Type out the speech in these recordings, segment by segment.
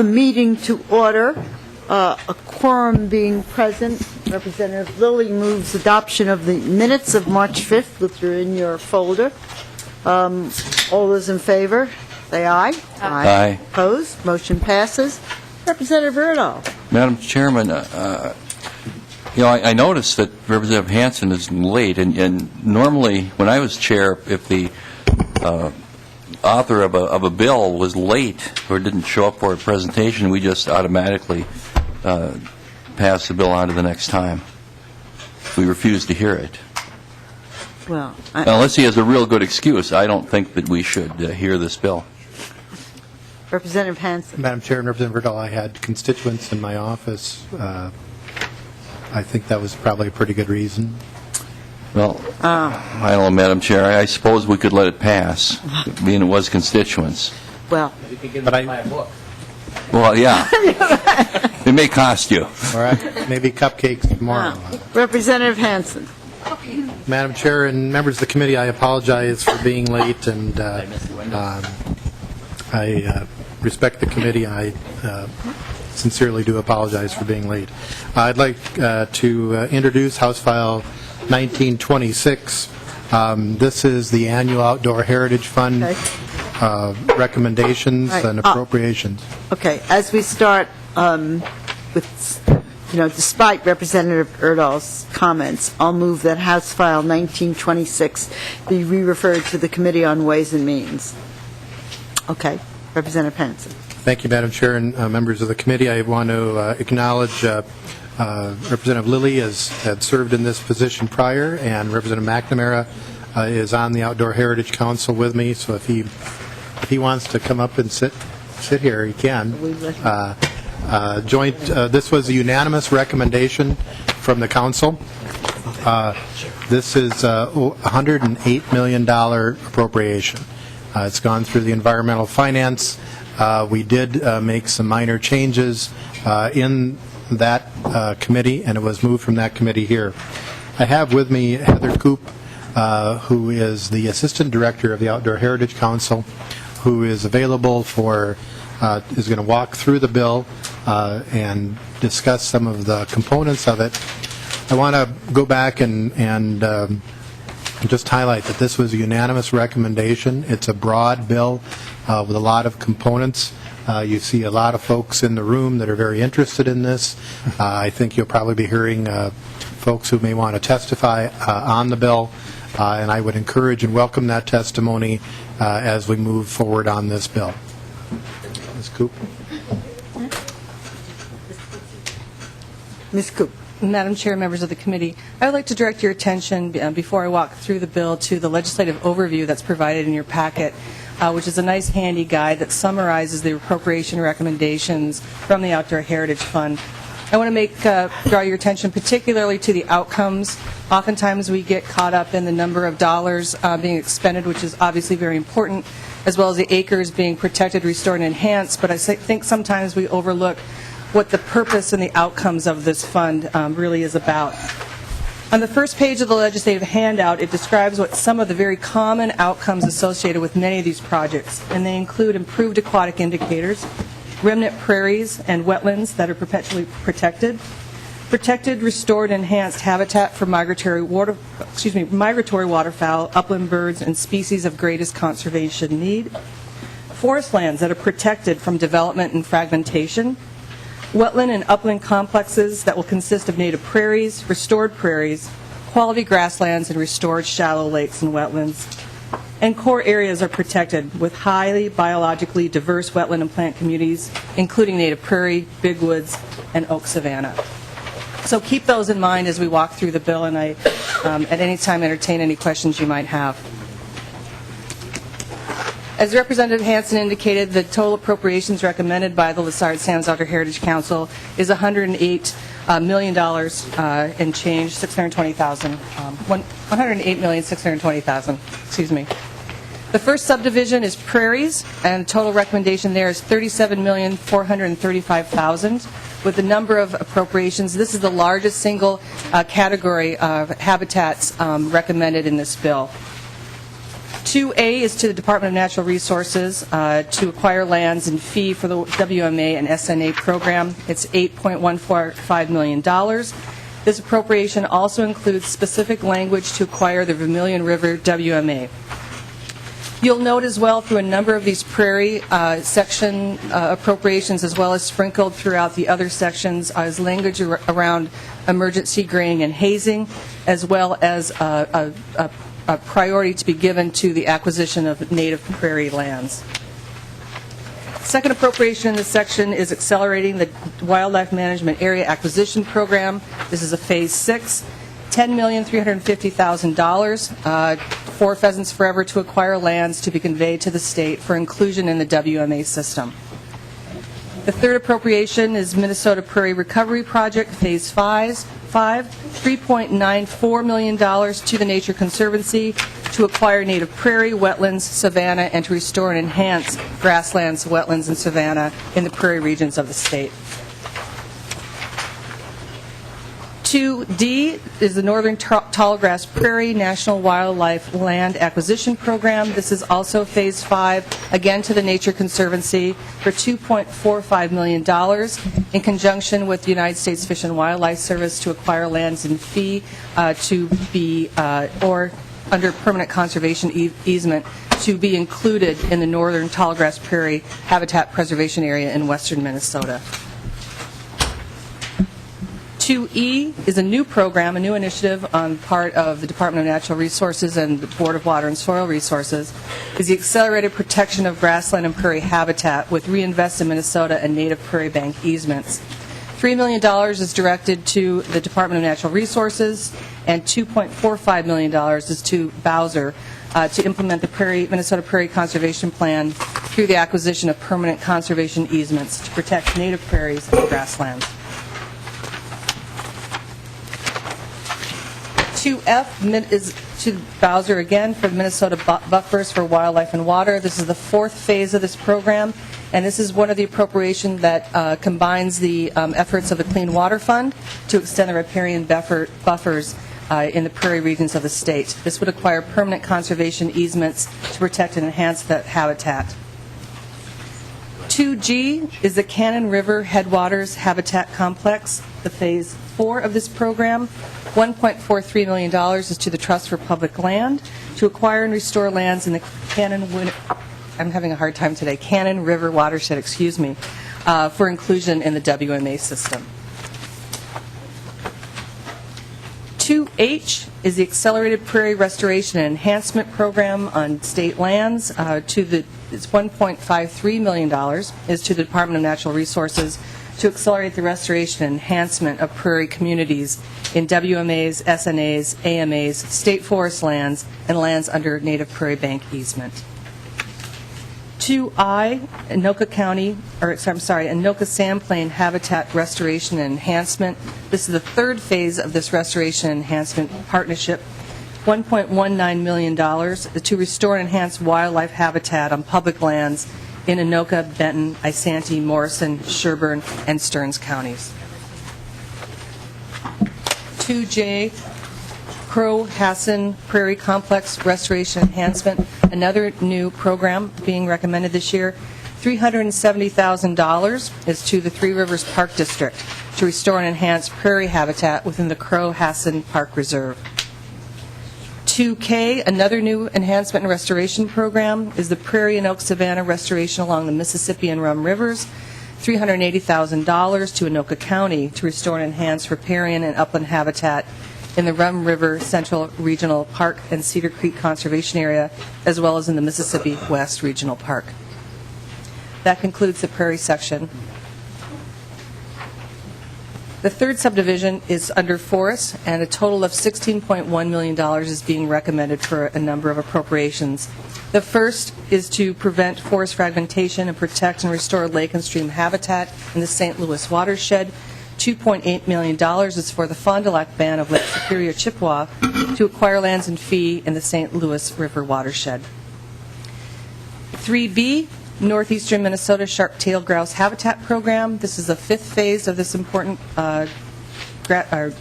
the meeting to order. A quorum being present, Representative Lilly moves adoption of the minutes of March 5th, which are in your folder. All those in favor, say aye. Aye. Opposed? Motion passes. Representative Erdahl. Madam Chairman, I noticed that Representative Hansen is late, and normally when I was chair, if the author of a bill was late or didn't show up for a presentation, we just automatically pass the bill on to the next time. We refuse to hear it. Well, Unless he has a real good excuse, I don't think that we should hear this bill. Representative Hansen. Madam Chair and Representative Erdahl, I had constituents in my office. I think that was probably a pretty good reason. Well, I don't know, Madam Chair. I suppose we could let it pass, being it was constituents. Well, But I, Well, yeah. It may cost you. all right, maybe cupcakes tomorrow. Representative Hansen. Madam Chair and members of the committee, I apologize for being late, and I respect the committee, and I sincerely do apologize for being late. I'd like to introduce House File 1926. This is the annual Outdoor Heritage Fund recommendations Right. and appropriations. Okay, as we start with, despite Representative Erdahl's comments, I'll move that House File 1926 be re-referred to the Committee on Ways and Means. Okay, Representative Hansen. Thank you, Madam Chair and members of the committee. I want to acknowledge Representative Lilly had served in this position prior, and Representative McNamara is on the Outdoor Heritage Council with me, so if he wants to come up and sit here, he can. This was a unanimous recommendation from the council. This is a $108 million appropriation. It's gone through the Environmental Finance. We did make some minor changes in that committee, and it was moved from that committee here. I have with me Heather Koop, who is the Assistant Director of the Outdoor Heritage Council, who is available is going to walk through the bill and discuss some of the components of it. I want to go back and just highlight that this was a unanimous recommendation. It's a broad bill with a lot of components. You see a lot of folks in the room that are very interested in this. I think you'll probably be hearing folks who may want to testify on the bill, and I would encourage and welcome that testimony as we move forward on this bill. Ms. Koop. Ms. Koop. Madam Chair, members of the committee, I would like to direct your attention, before I walk through the bill, to the legislative overview that's provided in your packet, which is a nice handy guide that summarizes the appropriation recommendations from the Outdoor Heritage Fund. I want to draw your attention particularly to the outcomes. Oftentimes we get caught up in the number of dollars being expended, which is obviously very important, as well as the acres being protected, restored, and enhanced, but I think sometimes we overlook what the purpose and the outcomes of this fund really is about. On the first page of the legislative handout, it describes what some of the very common outcomes associated with many of these projects, and they include improved aquatic indicators, remnant prairies and wetlands that are perpetually protected, restored, enhanced habitat for migratory waterfowl, upland birds, and species of greatest conservation need, forest lands that are protected from development and fragmentation, wetland and upland complexes that will consist of native prairies, restored prairies, quality grasslands, and restored shallow lakes and wetlands. And core areas are protected with highly biologically diverse wetland and plant communities, including native prairie, big woods, and oak savanna. So keep those in mind as we walk through the bill, and I, at any time, entertain any questions you might have. As Representative Hansen indicated, the total appropriations recommended by the Lessard Sands Outdoor Heritage Council is $108 million and change, $620,000, $108,620,000, excuse me. The first subdivision is prairies, and the total recommendation there is $37,435,000. With the number of appropriations, this is the largest single category of habitats recommended in this bill. 2A is to the Department of Natural Resources to acquire lands in fee for the WMA and SNA program. It's $8.145 million. This appropriation also includes specific language to acquire the Vermilion River WMA. You'll note as well through a number of these prairie section appropriations, as well as sprinkled throughout the other sections, is language around emergency grading and hazing, as well as a priority to be given to the acquisition of native prairie lands. Second appropriation in this section is accelerating the Wildlife Management Area Acquisition Program. This is a Phase 6, $10,350,000 for Pheasants Forever to acquire lands to be conveyed to the state for inclusion in the WMA system. The third appropriation is Minnesota Prairie Recovery Project, Phase 5, $3.94 million to the Nature Conservancy to acquire native prairie, wetlands, savanna, and to restore and enhance grasslands, wetlands, and savanna in the prairie regions of the state. 2D is the Northern Tallgrass Prairie National Wildlife Land Acquisition Program. This is also Phase 5, again to the Nature Conservancy, for $2.45 million in conjunction with the United States Fish and Wildlife Service to acquire lands in fee to be, or under permanent conservation easement, to be included in the Northern Tallgrass Prairie Habitat Preservation Area in western Minnesota. 2E is a new program, a new initiative on part of the Department of Natural Resources and the Board of Water and Soil Resources, is the accelerated protection of grassland and prairie habitat with Reinvest in Minnesota and Native Prairie Bank easements. $3 million is directed to the Department of Natural Resources, and $2.45 million is to Bowser to implement the Minnesota Prairie Conservation Plan through the acquisition of permanent conservation easements to protect native prairies and grasslands. 2F is to Bowser again for the Minnesota Buffers for Wildlife and Water. This is the fourth phase of this program, and this is one of the appropriations that combines the efforts of the Clean Water Fund to extend the riparian buffers in the prairie regions of the state. This would acquire permanent conservation easements to protect and enhance that habitat. 2G is the Cannon River Headwaters Habitat Complex, the Phase 4 of this program. $1.43 million is to the Trust for Public Land to acquire and restore lands in the Cannon River watershed, for inclusion in the WMA system. 2H is the Accelerated Prairie Restoration and Enhancement Program on state lands. It's $1.53 million is to the Department of Natural Resources to accelerate the restoration and enhancement of prairie communities in WMAs, SNAs, AMAs, state forest lands, and lands under Native Prairie Bank easement. 2I, Anoka Sandplain Habitat Restoration and Enhancement. This is the third phase of this restoration and enhancement partnership. $1.19 million to restore and enhance wildlife habitat on public lands in Anoka, Benton, Isanti, Morrison, Sherburne, and Stearns counties. 2J, Crow Hansen Prairie Complex Restoration Enhancement, another new program being recommended this year. $370,000 is to the Three Rivers Park District to restore and enhance prairie habitat within the Crow Hansen Park Reserve. 2K, another new enhancement and restoration program, is the Prairie and Oak Savanna Restoration along the Mississippi and Rum Rivers. $380,000 to Anoka County to restore and enhance riparian and upland habitat in the Rum River Central Regional Park and Cedar Creek Conservation Area, as well as in the Mississippi West Regional Park. That concludes the prairie section. The third subdivision is under forests, and a total of $16.1 million is being recommended for a number of appropriations. The first is to prevent forest fragmentation and protect and restore lake and stream habitat in the St. Louis watershed. $2.8 million is for the Fond du Lac Band of Lake Superior, Chippewa, to acquire lands and fee in the St. Louis River watershed. 3B, Northeastern Minnesota Sharp-tailed Grouse Habitat Program. This is the fifth phase of this important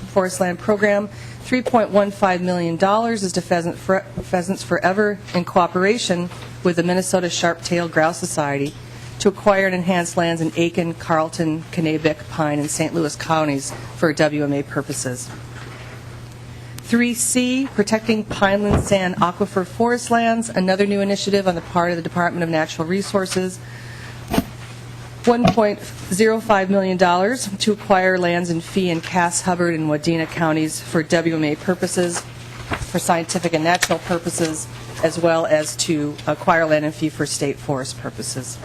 forest land program. $3.15 million is to Pheasants Forever in cooperation with the Minnesota Sharp-tailed Grouse Society to acquire and enhance lands in Aiken, Carlton, Kennebec, Pine, and St. Louis counties for WMA purposes. 3C, protecting pineland sand aquifer forest lands, another new initiative on the part of the Department of Natural Resources. $1.05 million to acquire lands in Fee and Cass, Hubbard, and Wadena counties for WMA purposes, for scientific and natural purposes, as well as to acquire land in Fee for state forest purposes.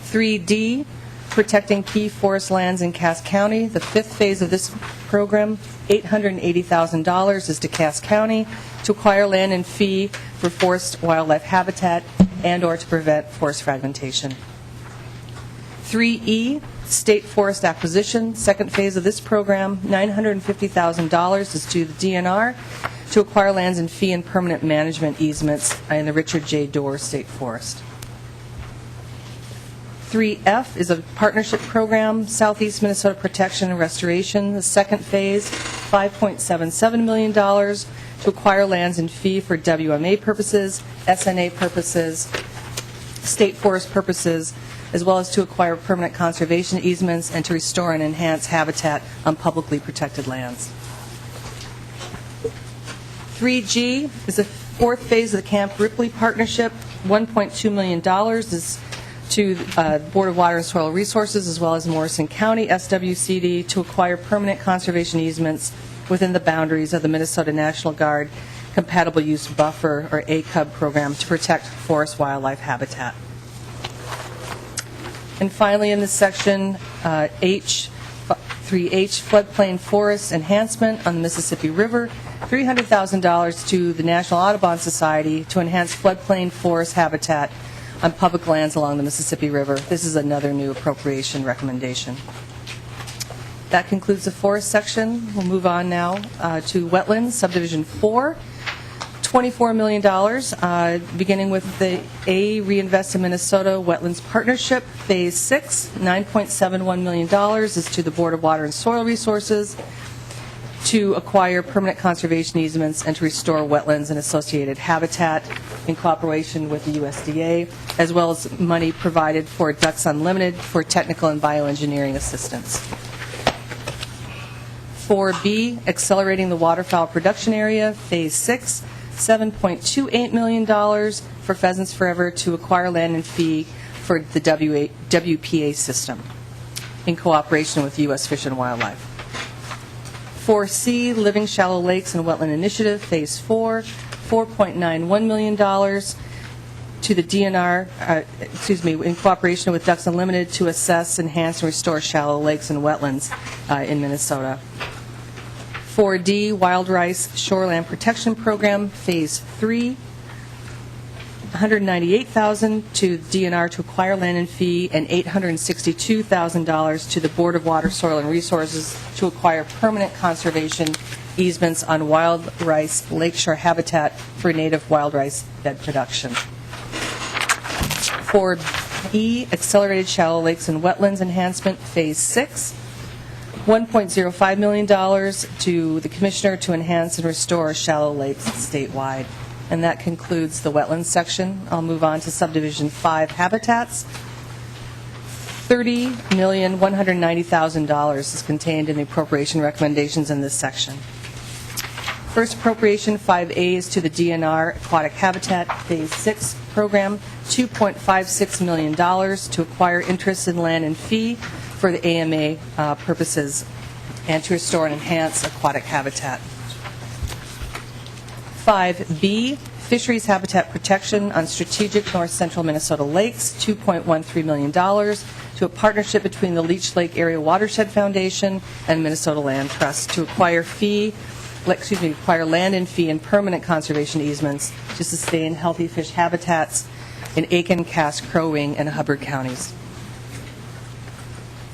3D, protecting key forest lands in Cass County. The fifth phase of this program, $880,000 is to Cass County to acquire land in Fee for forest wildlife habitat and or to prevent forest fragmentation. 3E, state forest acquisition. Second phase of this program, $950,000 is to the DNR to acquire lands in fee and permanent management easements in the Richard J. Dorr State Forest. 3F is a partnership program, Southeast Minnesota Protection and Restoration. The second phase, $5.77 million to acquire lands in fee for WMA purposes, SNA purposes, state forest purposes, as well as to acquire permanent conservation easements and to restore and enhance habitat on publicly protected lands. 3G is the fourth phase of the Camp Ripley Partnership. $1.2 million is to Board of Water and Soil Resources as well as Morrison County SWCD to acquire permanent conservation easements within the boundaries of the Minnesota National Guard Compatible Use Buffer, or ACUB program, to protect forest wildlife habitat. And finally, in this section, 3H, floodplain forest enhancement on the Mississippi River, $300,000 to the National Audubon Society to enhance floodplain forest habitat on public lands along the Mississippi River. This is another new appropriation recommendation. That concludes the forest section. We'll move on now to wetlands, subdivision 4. $24 million, beginning with the A Reinvest in Minnesota Wetlands Partnership, Phase 6. $9.71 million is to the Board of Water and Soil Resources to acquire permanent conservation easements and to restore wetlands and associated habitat in cooperation with the USDA, as well as money provided for Ducks Unlimited for technical and bioengineering assistance. 4B, accelerating the waterfowl production area, Phase 6. $7.28 million for Pheasants Forever to acquire land and fee for the WPA system in cooperation with U.S. Fish and Wildlife. 4C, Living Shallow Lakes and Wetland Initiative, Phase 4, $4.91 million to the DNR, in cooperation with Ducks Unlimited to assess, enhance, and restore shallow lakes and wetlands in Minnesota. 4D, Wild Rice Shoreland Protection Program, Phase 3, $198,000 to DNR to acquire land and fee, and $862,000 to the Board of Water, Soil, and Resources to acquire permanent conservation easements on wild rice lakeshore habitat for native wild rice bed production. 4E, Accelerated Shallow Lakes and Wetlands Enhancement, Phase 6, $1.05 million to the Commissioner to enhance and restore shallow lakes statewide. And that concludes the wetlands section. I'll move on to Subdivision 5 Habitats. $30,190,000 is contained in the appropriation recommendations in this section. First appropriation, 5A, is to the DNR Aquatic Habitat Phase 6 program, $2.56 million to acquire interest in land and fee for the AMA purposes and to restore and enhance aquatic habitat. 5B, Fisheries Habitat Protection on Strategic North Central Minnesota Lakes, $2.13 million to a partnership between the Leech Lake Area Watershed Foundation and Minnesota Land Trust to acquire land and fee and permanent conservation easements to sustain healthy fish habitats in Aiken, Cass, Crow Wing, and Hubbard counties.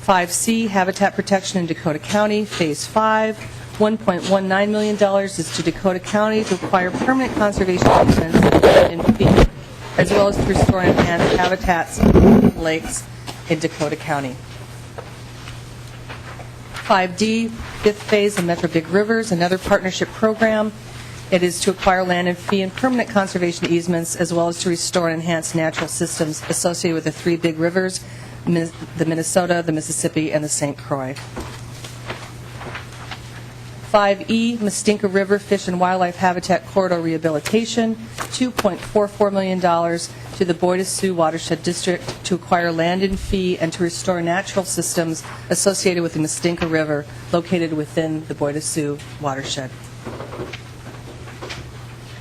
5C, Habitat Protection in Dakota County, Phase 5, $1.19 million is to Dakota County to acquire permanent conservation easements in fee, as well as to restore and enhance habitats in lakes in Dakota County. 5D, fifth phase of Metro Big Rivers, another partnership program. It is to acquire land and fee and permanent conservation easements, as well as to restore and enhance natural systems associated with the three big rivers, the Minnesota, the Mississippi, and the St. Croix. 5E, Mustinka River Fish and Wildlife Habitat Corridor Rehabilitation, $2.44 million to the Bois de Sioux Watershed District to acquire land and fee and to restore natural systems associated with the Mustinka River located within the Bois de Sioux watershed.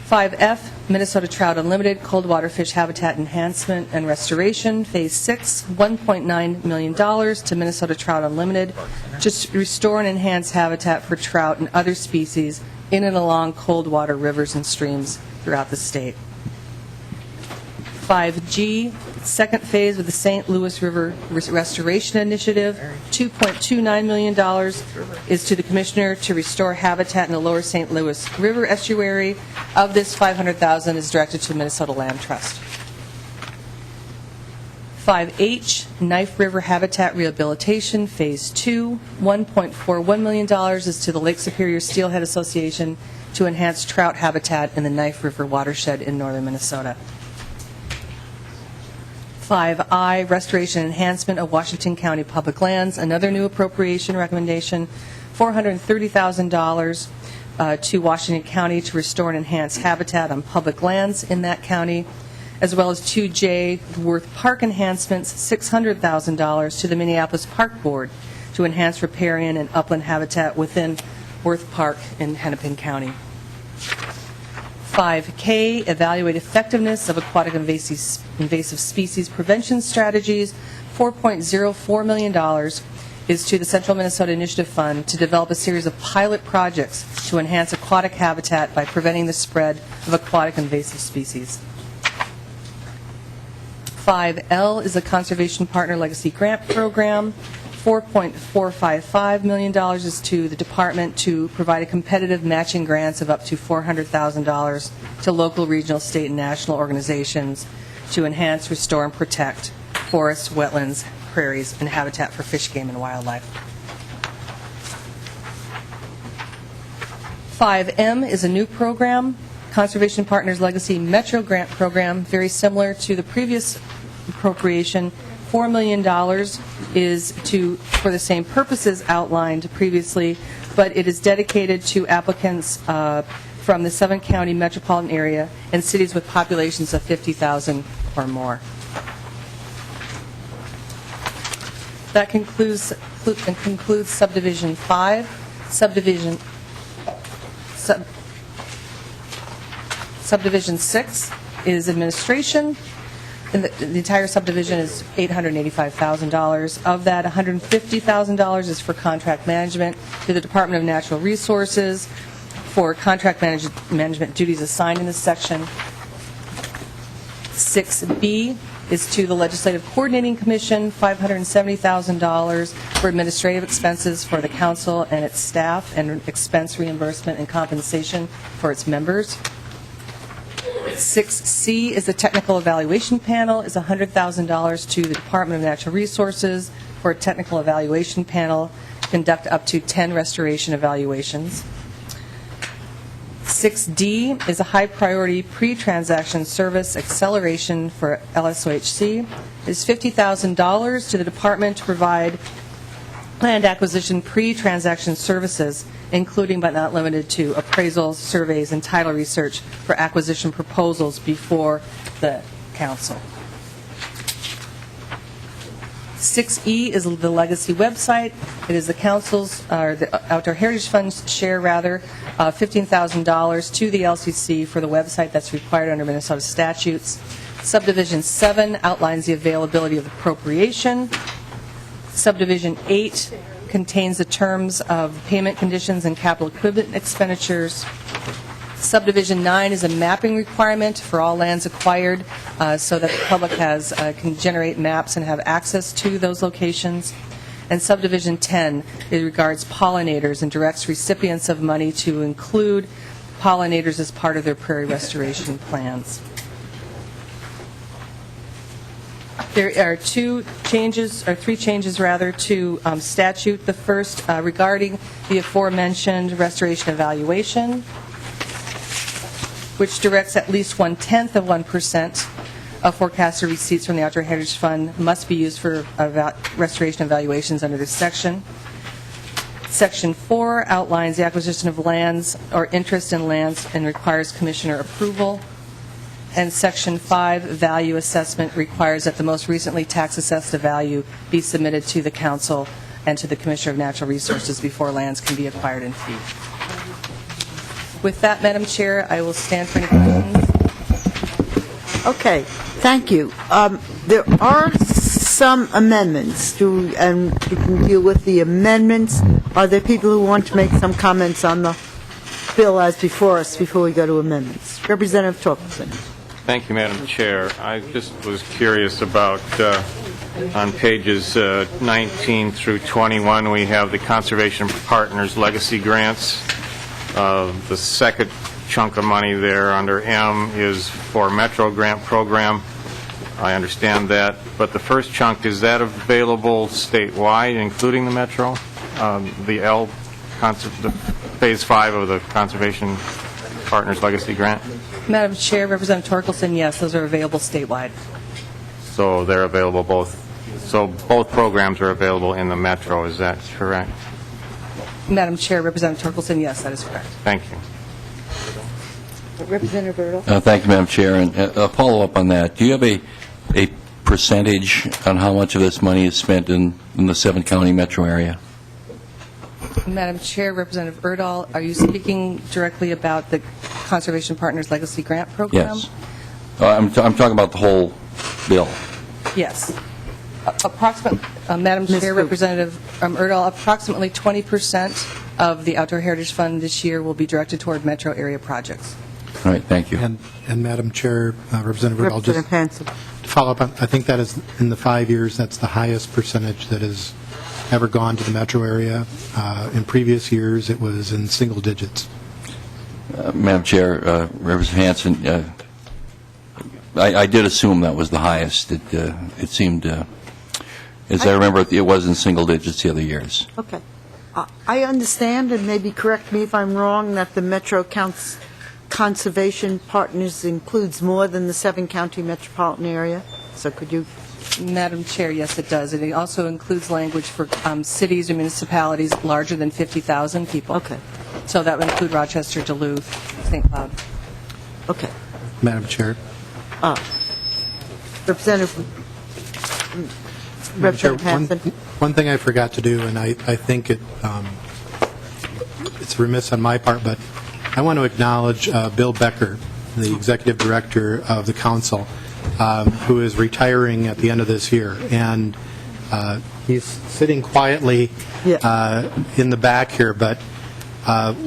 5F, Minnesota Trout Unlimited Cold Water Fish Habitat Enhancement and Restoration, Phase 6, $1.9 million to Minnesota Trout Unlimited to restore and enhance habitat for trout and other species in and along cold water rivers and streams throughout the state. 5G, second phase of the St. Louis River Restoration Initiative, $2.29 million is to the Commissioner to restore habitat in the lower St. Louis River estuary. Of this, $500,000 is directed to Minnesota Land Trust. 5H, Knife River Habitat Rehabilitation, Phase 2, $1.41 million is to the Lake Superior Steelhead Association to enhance trout habitat in the Knife River watershed in northern Minnesota. 5I, Restoration and Enhancement of Washington County Public Lands, another new appropriation recommendation, $430,000 to Washington County to restore and enhance habitat on public lands in that county, as well as 2J, Worth Park enhancements, $600,000 to the Minneapolis Park Board to enhance riparian and upland habitat within Worth Park in Hennepin County. 5K, evaluate effectiveness of aquatic invasive species prevention strategies, $4.04 million is to the Central Minnesota Initiative Fund to develop a series of pilot projects to enhance aquatic habitat by preventing the spread of aquatic invasive species. 5L is a Conservation Partner Legacy Grant Program. $4.455 million is to the Department to provide a competitive matching grants of up to $400,000 to local, regional, state, and national organizations to enhance, restore, and protect forests, wetlands, prairies, and habitat for fish, game, and wildlife. 5M is a new program, Conservation Partners Legacy Metro Grant Program, very similar to the previous appropriation. $4 million is for the same purposes outlined previously, but it is dedicated to applicants from the 7-county metropolitan area and cities with populations of 50,000 or more. That concludes Subdivision 5. Subdivision 6 is administration. And the entire subdivision is $885,000. Of that, $150,000 is for contract management to the Department of Natural Resources for contract management duties assigned in this section. 6B is to the Legislative Coordinating Commission, $570,000 for administrative expenses for the council and its staff and expense reimbursement and compensation for its members. 6C is the Technical Evaluation Panel, is $100,000 to the Department of Natural Resources for a technical evaluation panel to conduct up to 10 restoration evaluations. 6D is a high-priority pre-transaction service acceleration for LSOHC. It is $50,000 to the department to provide land acquisition pre-transaction services, including but not limited to appraisals, surveys, and title research for acquisition proposals before the council. 6E is the Legacy website. It is the council's, or the Outdoor Heritage Fund's share, rather, $15,000 to the LCC for the website that's required under Minnesota statutes. Subdivision 7 outlines the availability of appropriation. Subdivision 8 contains the terms of payment conditions and capital equipment expenditures. Subdivision 9 is a mapping requirement for all lands acquired so that the public can generate maps and have access to those locations. And Subdivision 10, it regards pollinators and directs recipients of money to include pollinators as part of their prairie restoration plans. There are three changes rather, to statute. The first regarding the aforementioned restoration evaluation, which directs at least 1/10 of 1% of forecasted receipts from the Outdoor Heritage Fund must be used for restoration evaluations under this section. Section 4 outlines the acquisition of lands or interest in lands and requires commissioner approval. And Section 5, value assessment, requires that the most recently tax-assessed value be submitted to the council and to the Commissioner of Natural Resources before lands can be acquired in fee. With that, Madam Chair, I will stand for any questions. Okay, thank you. There are some amendments, and we can deal with the amendments. Are there people who want to make some comments on the bill as before us before we go to amendments? Representative Torkelson. Thank you, Madam Chair. I just was curious about, on pages 19 through 21, we have the Conservation Partners Legacy Grants. The second chunk of money there under M is for Metro Grant Program. I understand that. But the first chunk, is that available statewide, including the Metro? The Phase 5 of the Conservation Partners Legacy Grant? Madam Chair, Representative Torkelson, yes, those are available statewide. So they're available both. So both programs are available in the Metro, is that correct? Madam Chair, Representative Torkelson, yes, that is correct. Thank you. Representative Erdl. Thank you, Madam Chair. And a follow-up on that. Do you have a percentage on how much of this money is spent in the 7-county metro area? Madam Chair, Representative Erdl, are you speaking directly about the Conservation Partners Legacy Grant Program? Yes. I'm talking about the whole bill. Yes. Madam Chair, Representative Erdl, approximately 20% of the Outdoor Heritage Fund this year will be directed toward metro area projects. All right, thank you. And Madam Chair, Representative Erdl, just Representative Hansen. to follow up, I think that is, in the 5 years, that's the highest percentage that has ever gone to the metro area. In previous years, it was in single digits. Madam Chair, Representative Hansen, I did assume that was the highest. It seemed, as I remember, it was in single digits the other years. Okay. I understand, and maybe correct me if I'm wrong, that the Metro Conservation Partners includes more than the 7-county metropolitan area. So could you? Madam Chair, yes, it does. And it also includes language for cities or municipalities larger than 50,000 people. Okay. So that would include Rochester, Duluth, St. Cloud. Okay. Madam Chair. Representative Hansen. One thing I forgot to do, and I think it's remiss on my part, but I want to acknowledge Bill Becker, the Executive Director of the Council, who is retiring at the end of this year. And he's sitting quietly in the back here, but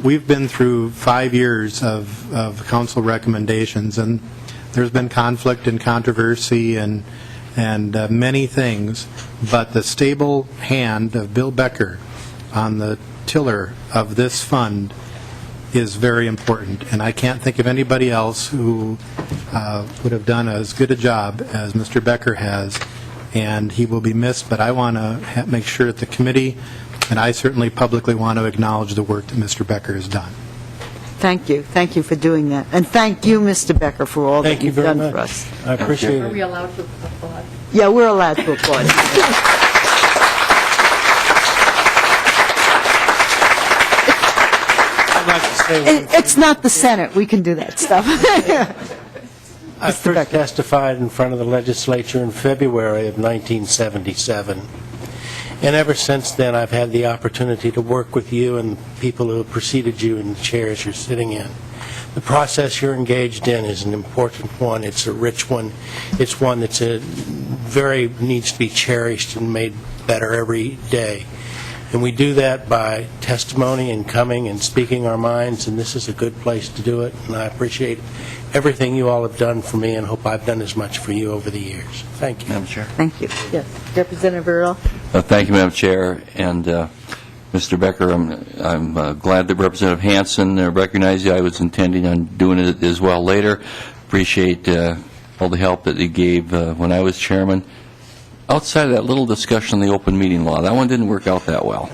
we've been through 5 years of council recommendations, and there's been conflict and controversy and many things, but the stable hand of Bill Becker on the tiller of this fund is very important, and I can't think of anybody else who would have done as good a job as Mr. Becker has, and he will be missed, but I want to make sure that the committee, and I certainly publicly want to acknowledge the work that Mr. Becker has done. Thank you. Thank you for doing that. And thank you, Mr. Becker, for all that you've done for us. I appreciate it. Are we allowed to applaud? Yeah, we're allowed to applaud. I'd like to say one thing. It's not the Senate. We can do that stuff. I Mr. first Becker. testified in front of the legislature in February of 1977. And ever since then, I've had the opportunity to work with you and the people who have preceded you in the chairs you're sitting in. The process you're engaged in is an important one. It's a rich one. It's one that's needs to be cherished and made better every day. And we do that by testimony and coming and speaking our minds, and this is a good place to do it. And I appreciate everything you all have done for me and hope I've done as much for you over the years. Thank you. Madam Chair. Thank you. Yes. Representative Earl. Thank you, Madam Chair. And Mr. Becker, I'm glad that Representative Hansen recognized you. I was intending on doing it as well later. Appreciate all the help that he gave when I was chairman. Outside of that little discussion on the open meeting law, that one didn't work out that well.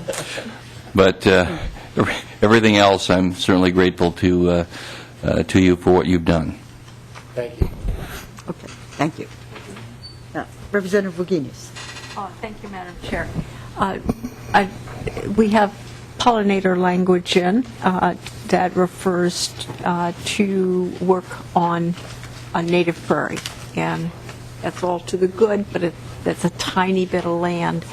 But everything else, I'm certainly grateful to you for what you've done. Thank you. Okay, thank you. Now, Representative Wagenius. Thank you, Madam Chair. We have pollinator language in that refers to work on a native prairie, and that's all to the good, but that's a tiny bit of land.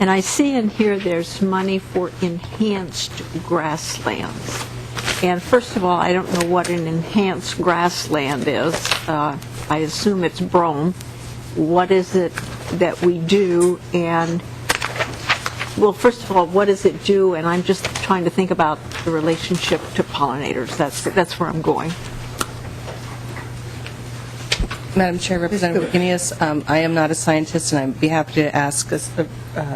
And I see in here there's money for enhanced grasslands. And first of all, I don't know what an enhanced grassland is. I assume it's brome. What is it that we do? And, well, first of all, what does it do? And I'm just trying to think about the relationship to pollinators. That's where I'm going. Madam Chair, Representative Wagenius, I am not a scientist, and I'd be happy to ask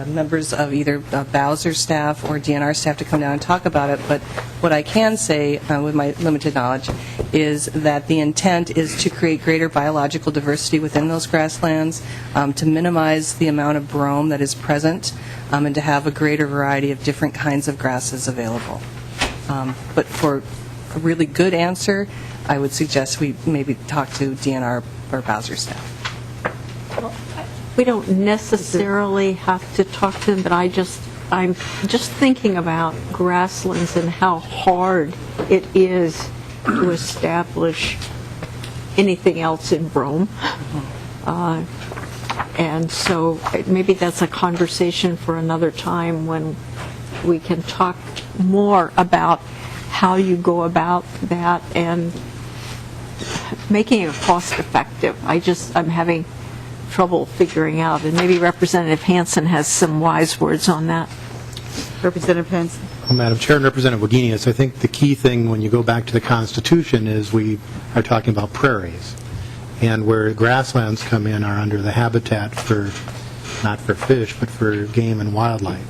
members of either Bowser staff or DNR staff to come down and talk about it. But what I can say, with my limited knowledge, is that the intent is to create greater biological diversity within those grasslands, to minimize the amount of brome that is present, and to have a greater variety of different kinds of grasses available. But for a really good answer, I would suggest we maybe talk to DNR or Bowser staff. We don't necessarily have to talk to them, but I'm just thinking about grasslands and how hard it is to establish anything else in brome. And so maybe that's a conversation for another time when we can talk more about how you go about that and making it cost effective. I'm having trouble figuring out, and maybe Representative Hansen has some wise words on that. Representative Hansen. Well, Madam Chair and Representative Wagenius, I think the key thing when you go back to the Constitution is we are talking about prairies. And where grasslands come in are under the habitat for, not for fish, but for game and wildlife.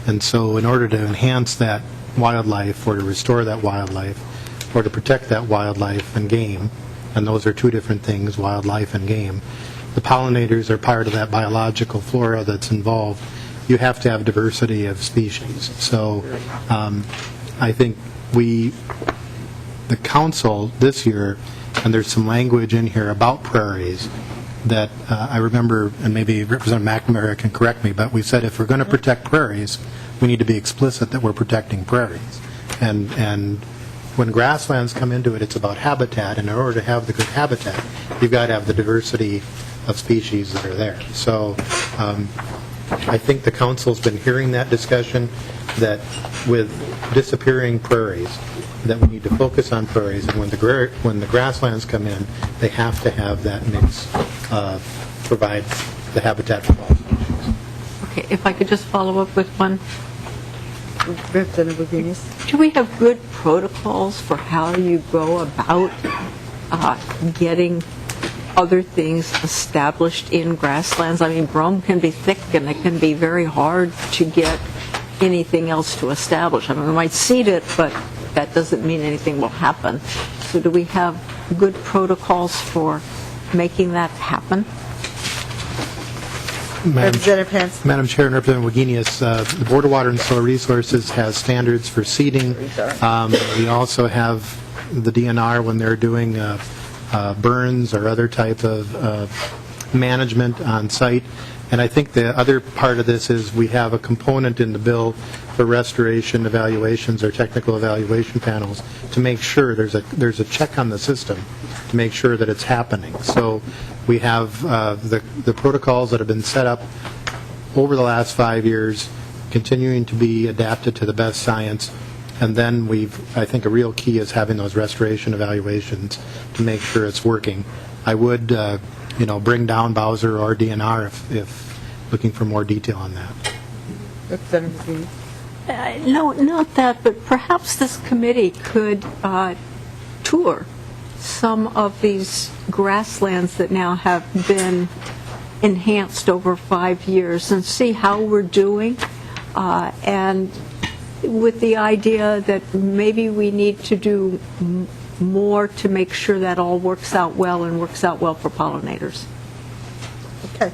And so in order to enhance that wildlife or to restore that wildlife or to protect that wildlife and game, and those are two different things, wildlife and game, the pollinators are part of that biological flora that's involved. You have to have diversity of species. So I think the council this year, and there's some language in here about prairies that I remember, and maybe Representative McNamara can correct me, but we said if we're going to protect prairies, we need to be explicit that we're protecting prairies. And when grasslands come into it, it's about habitat, and in order to have the good habitat, you've got to have the diversity of species that are there. So I think the council's been hearing that discussion, that with disappearing prairies, that we need to focus on prairies, and when the grasslands come in, they have to have that mix, provide the habitat for all species. Okay, if I could just follow up with one. Representative Wagenius. Do we have good protocols for how you go about getting other things established in grasslands? I mean, brome can be thick and it can be very hard to get anything else to establish. I mean, we might seed it, but that doesn't mean anything will happen. So do we have good protocols for making that happen? Representative Hansen. Madam Chair and Representative Wagenius, the Board of Water and Soil Resources has standards for seeding. We also have the DNR when they're doing burns or other type of management on site. And I think the other part of this is we have a component in the bill for restoration evaluations or technical evaluation panels to make sure there's a check on the system to make sure that it's happening. So we have the protocols that have been set up over the last 5 years, continuing to be adapted to the best science. And then I think a real key is having those restoration evaluations to make sure it's working. I would, bring down Bowser or DNR if looking for more detail on that. Representative Wagenius. No, not that, but perhaps this committee could tour some of these grasslands that now have been enhanced over 5 years and see how we're doing, and with the idea that maybe we need to do more to make sure that all works out well and works out well for pollinators. Okay.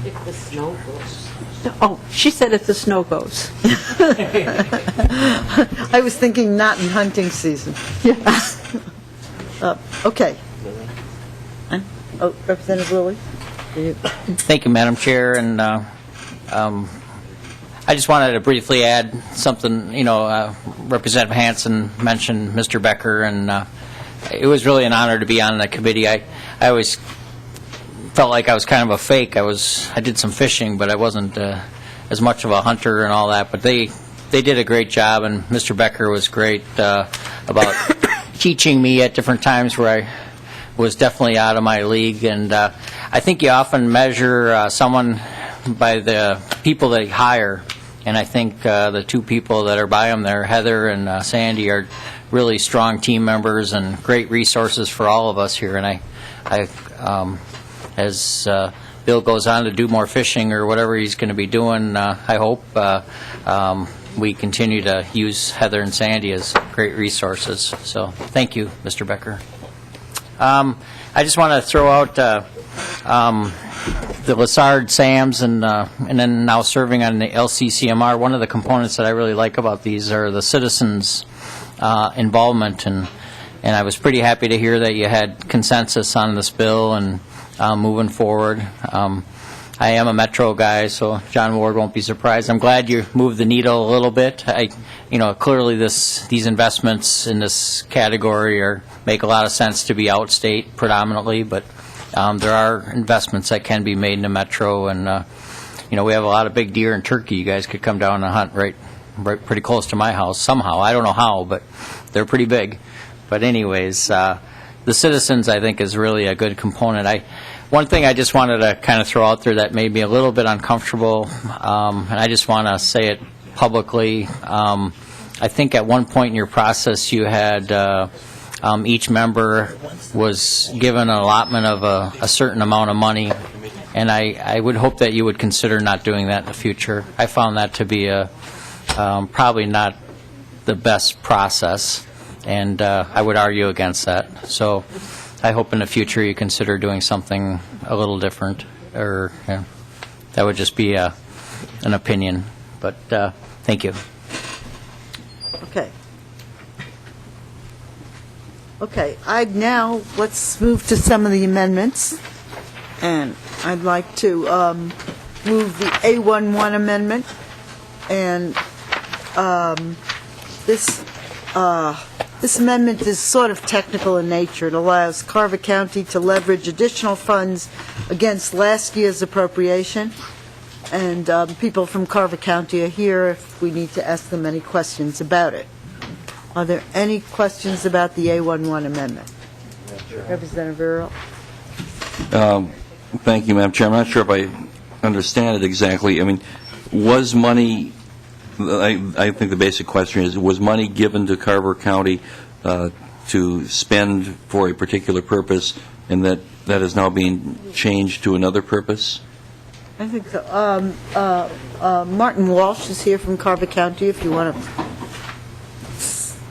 If the snow goes. Oh, she said if the snow goes. I was thinking not in hunting season. Okay. Oh, Representative Lilly? Thank you, Madam Chair, and I just wanted to briefly add something. Representative Hansen mentioned Mr. Becker, and it was really an honor to be on the committee. I always felt like I was kind of a fake. I did some fishing, but I wasn't as much of a hunter and all that. But they did a great job, and Mr. Becker was great about teaching me at different times where I was definitely out of my league. And I think you often measure someone by the people they hire, and I think the two people that are by them there, Heather and Sandy, are really strong team members and great resources for all of us here. And as Bill goes on to do more fishing or whatever he's going to be doing, I hope we continue to use Heather and Sandy as great resources. So thank you, Mr. Becker. I just want to throw out the Lessard SAMs and then now serving on the LCCMR. One of the components that I really like about these are the citizens' involvement, and I was pretty happy to hear that you had consensus on this bill and moving forward. I am a Metro guy, so John Ward won't be surprised. I'm glad you moved the needle a little bit. Clearly these investments in this category make a lot of sense to be outstate predominantly, but there are investments that can be made in the Metro, and we have a lot of big deer and turkey. You guys could come down and hunt right pretty close to my house somehow. I don't know how, but they're pretty big. But anyways, the citizens, I think, is really a good component. One thing I just wanted to kind of throw out there that made me a little bit uncomfortable, and I just want to say it publicly. I think at one point in your process you had each member was given an allotment of a certain amount of money, and I would hope that you would consider not doing that in the future. I found that to be probably not the best process, and I would argue against that. So I hope in the future you consider doing something a little different, or that would just be an opinion. But thank you. Okay, let's move to some of the amendments, and I'd like to move the A11 amendment, and this amendment is sort of technical in nature. It allows Carver County to leverage additional funds against last year's appropriation, and people from Carver County are here if we need to ask them any questions about it. Are there any questions about the A11 amendment? Representative Earl? Thank you, Madam Chair. I'm not sure if I understand it exactly. I mean, was money, I think the basic question is, was money given to Carver County to spend for a particular purpose, and that is now being changed to another purpose? I think so. Martin Walsh is here from Carver County, if you want to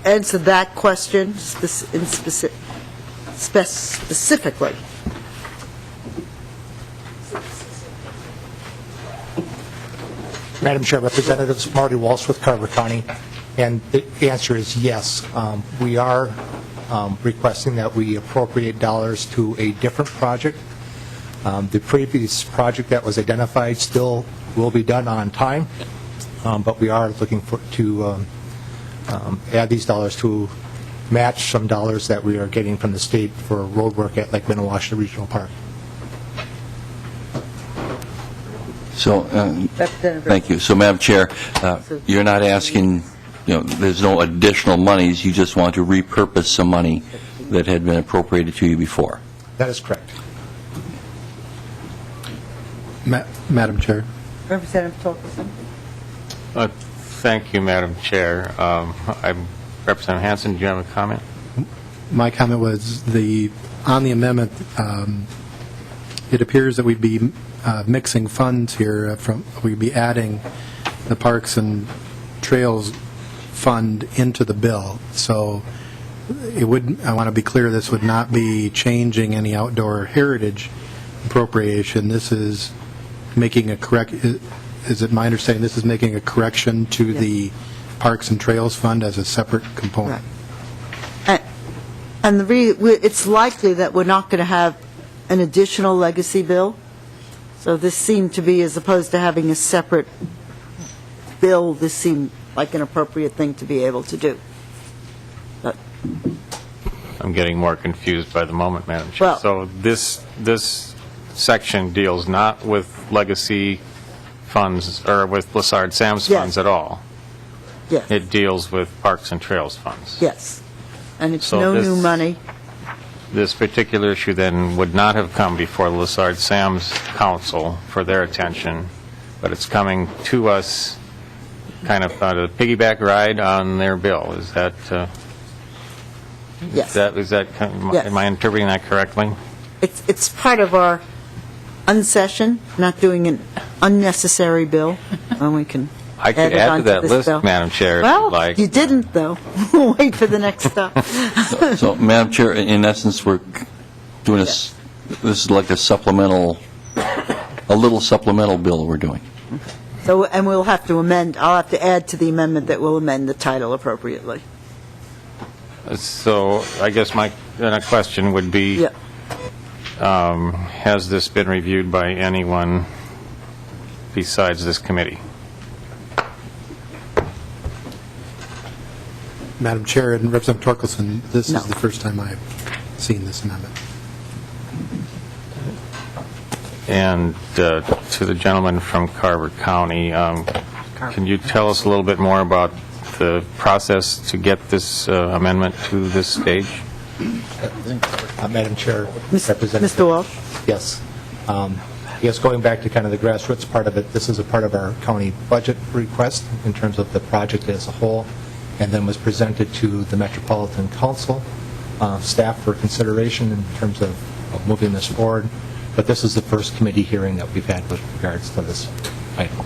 answer that question specifically. Madam Chair, Representatives, Marty Walsh with Carver County, and the answer is yes. We are requesting that we appropriate dollars to a different project. The previous project that was identified still will be done on time, but we are looking to add these dollars to match some dollars that we are getting from the state for road work at Lake Minnewaska Regional Park. So, thank you. So, Madam Chair, you're not asking, there's no additional monies, you just want to repurpose some money that had been appropriated to you before? That is correct. Madam Chair. Representative Torkelson? Thank you, Madam Chair. I'm Representative Hansen. Do you have a comment? My comment was on the amendment, it appears that we'd be mixing funds here. We'd be adding the Parks and Trails Fund into the bill. So it would, I want to be clear, this would not be changing any outdoor heritage appropriation. This is making a is it my understanding this is making a correction to the Parks and Trails Fund as a separate component? And it's likely that we're not going to have an additional legacy bill. So this seemed to be, as opposed to having a separate bill, this seemed like an appropriate thing to be able to do. But, I'm getting more confused by the moment, Madam Chair. Well- So this section deals not with legacy funds, or with Lessard Sam's Yes. funds at all. yes, It deals with Parks and Trails funds. yes. And it's So no this- new money. This particular issue then would not have come before the Lessard Sam's Council for their attention, but it's coming to us kind of on a piggyback ride on their bill. Is that, Yes. Yes. am I interpreting that correctly? It's part of our unsession, not doing an unnecessary bill, and we can I could add it add to onto that this list, bill. Madam Chair, if Well, you'd like. you didn't, though. We'll wait for the next stop. So, Madam Chair, in essence, we're doing this is like a supplemental, a little supplemental bill we're doing. So, and we'll have to amend, I'll have to add to the amendment that will amend the title appropriately. So I guess my question would be, Yeah. has this been reviewed by anyone besides this committee? Madam Chair and Representative Torkelson, this No. is the first time I've seen this amendment. And to the gentleman from Carver County, can you tell us a little bit more about the process to get this amendment to this stage? Madam Chair, Mr. Representative. Walsh? Yes. I guess going back to kind of the grassroots part of it, this is a part of our county budget request in terms of the project as a whole, and then was presented to the Metropolitan Council staff for consideration in terms of moving this forward. But this is the first committee hearing that we've had with regards to this item.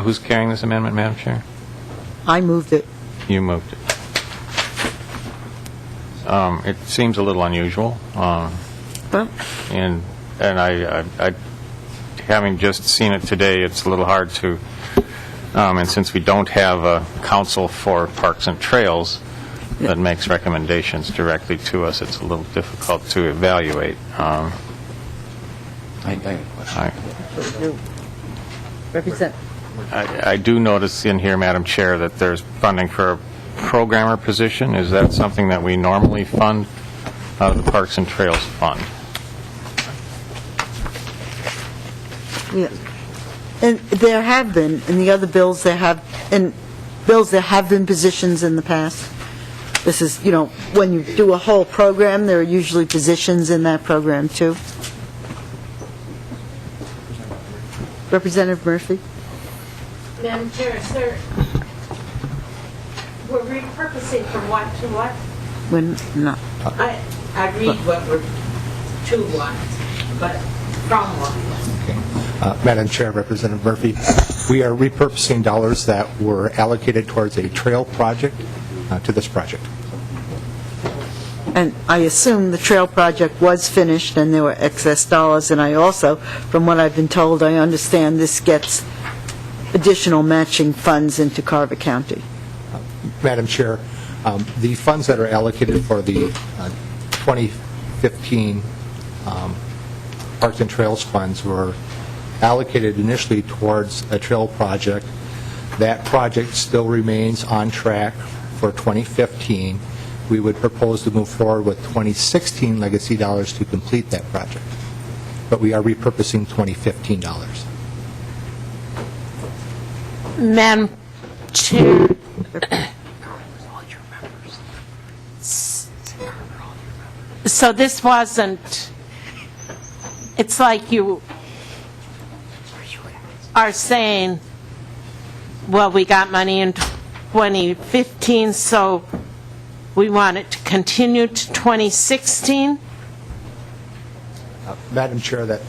Who's carrying this amendment, Madam Chair? I moved it. You moved it. It seems a little unusual, Well, and I having just seen it today, it's a little hard to, and since we don't have a council for Parks and Trails that makes recommendations directly to us, it's a little difficult to evaluate. represent. I do notice in here, Madam Chair, that there's funding for a programmer position. Is that something that we normally fund out of the Parks and Trails Fund? Yeah. And there have been, in the other bills, there have been positions in the past. This is, when you do a whole program, there are usually positions in that program, too. Representative Murphy? Madam Chair, sir, we're repurposing from what to what? When, no. I read what we're to what, but from what? Madam Chair, Representative Murphy, we are repurposing dollars that were allocated towards a trail project to this project. And I assume the trail project was finished and there were excess dollars, and I also, from what I've been told, I understand this gets additional matching funds into Carver County. Madam Chair, the funds that are allocated for the 2015 Parks and Trails funds were allocated initially towards a trail project. That project still remains on track for 2015. We would propose to move forward with 2016 legacy dollars to complete that project. But we are repurposing 2015 dollars. Madam Chair, so this wasn't, it's like you are saying, well, we got money in 2015, so we want it to continue to 2016? Madam Chair, that,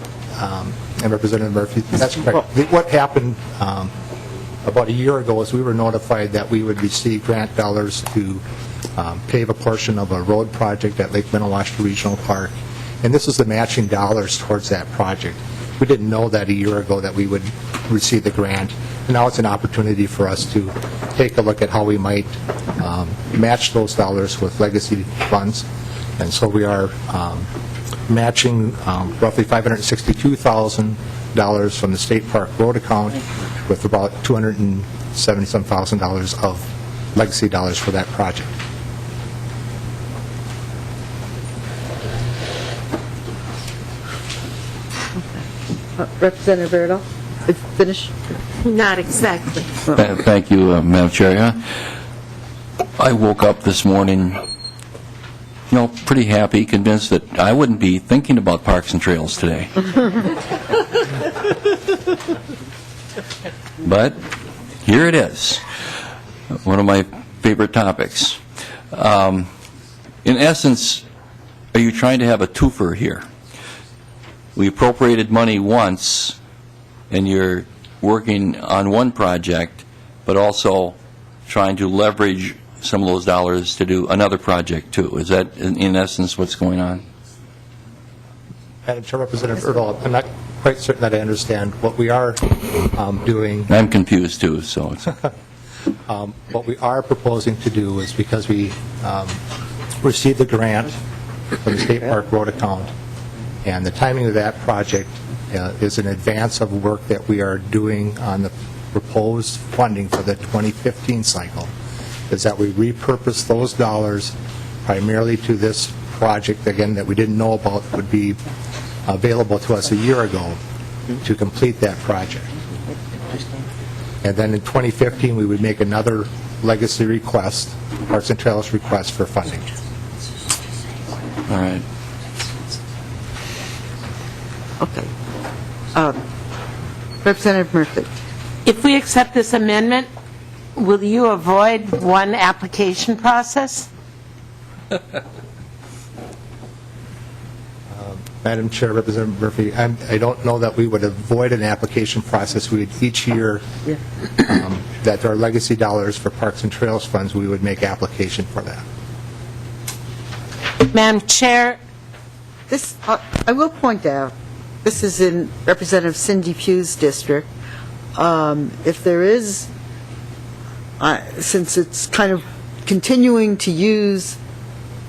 and Representative Murphy, that's correct. What happened about a year ago is we were notified that we would receive grant dollars to pave a portion of a road project at Lake Minnewaska Regional Park, and this is the matching dollars towards that project. We didn't know that a year ago that we would receive the grant, and now it's an opportunity for us to take a look at how we might match those dollars with legacy funds. And so we are matching roughly $562,000 from the State Park Road account with about $270,000 of legacy dollars for that project. Representative Erdahl, finish? Not exactly. Thank you, Madam Chair. I woke up this morning, pretty happy, convinced that I wouldn't be thinking about parks and trails today. But here it is, one of my favorite topics. In essence, are you trying to have a twofer here? We appropriated money once, and you're working on one project, but also trying to leverage some of those dollars to do another project, too. Is that, in essence, what's going on? Madam Chair, Representative Erdahl, I'm not quite certain that I understand. What we are doing... I'm confused, too, so it's... What we are proposing to do is, because we received the grant from the State Park Road account, and the timing of that project is in advance of work that we are doing on the proposed funding for the 2015 cycle, is that we repurpose those dollars primarily to this project, again, that we didn't know about would be available to us a year ago to complete that project. And then in 2015, we would make another legacy request, Parks and Trails request for funding. All right. Okay. Representative Murphy. If we accept this amendment, will you avoid one application process? Madam Chair, Representative Murphy, I don't know that we would avoid an application process. We would each year that there are legacy dollars for Parks and Trails funds, we would make application for that. Madam Chair, This, I will point out, this is in Representative Cindy Pugh's district. If there is, since it's kind of continuing to use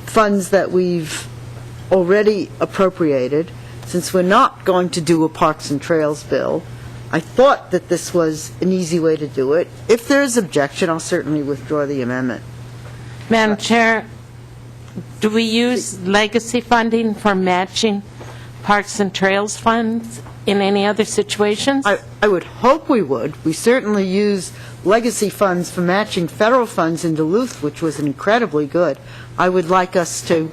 funds that we've already appropriated, since we're not going to do a Parks and Trails bill, I thought that this was an easy way to do it. If there is objection, I'll certainly withdraw the amendment. Madam Chair, do we use legacy funding for matching Parks and Trails funds in any other situations? I would hope we would. We certainly use legacy funds for matching federal funds in Duluth, which was incredibly good. I would like us to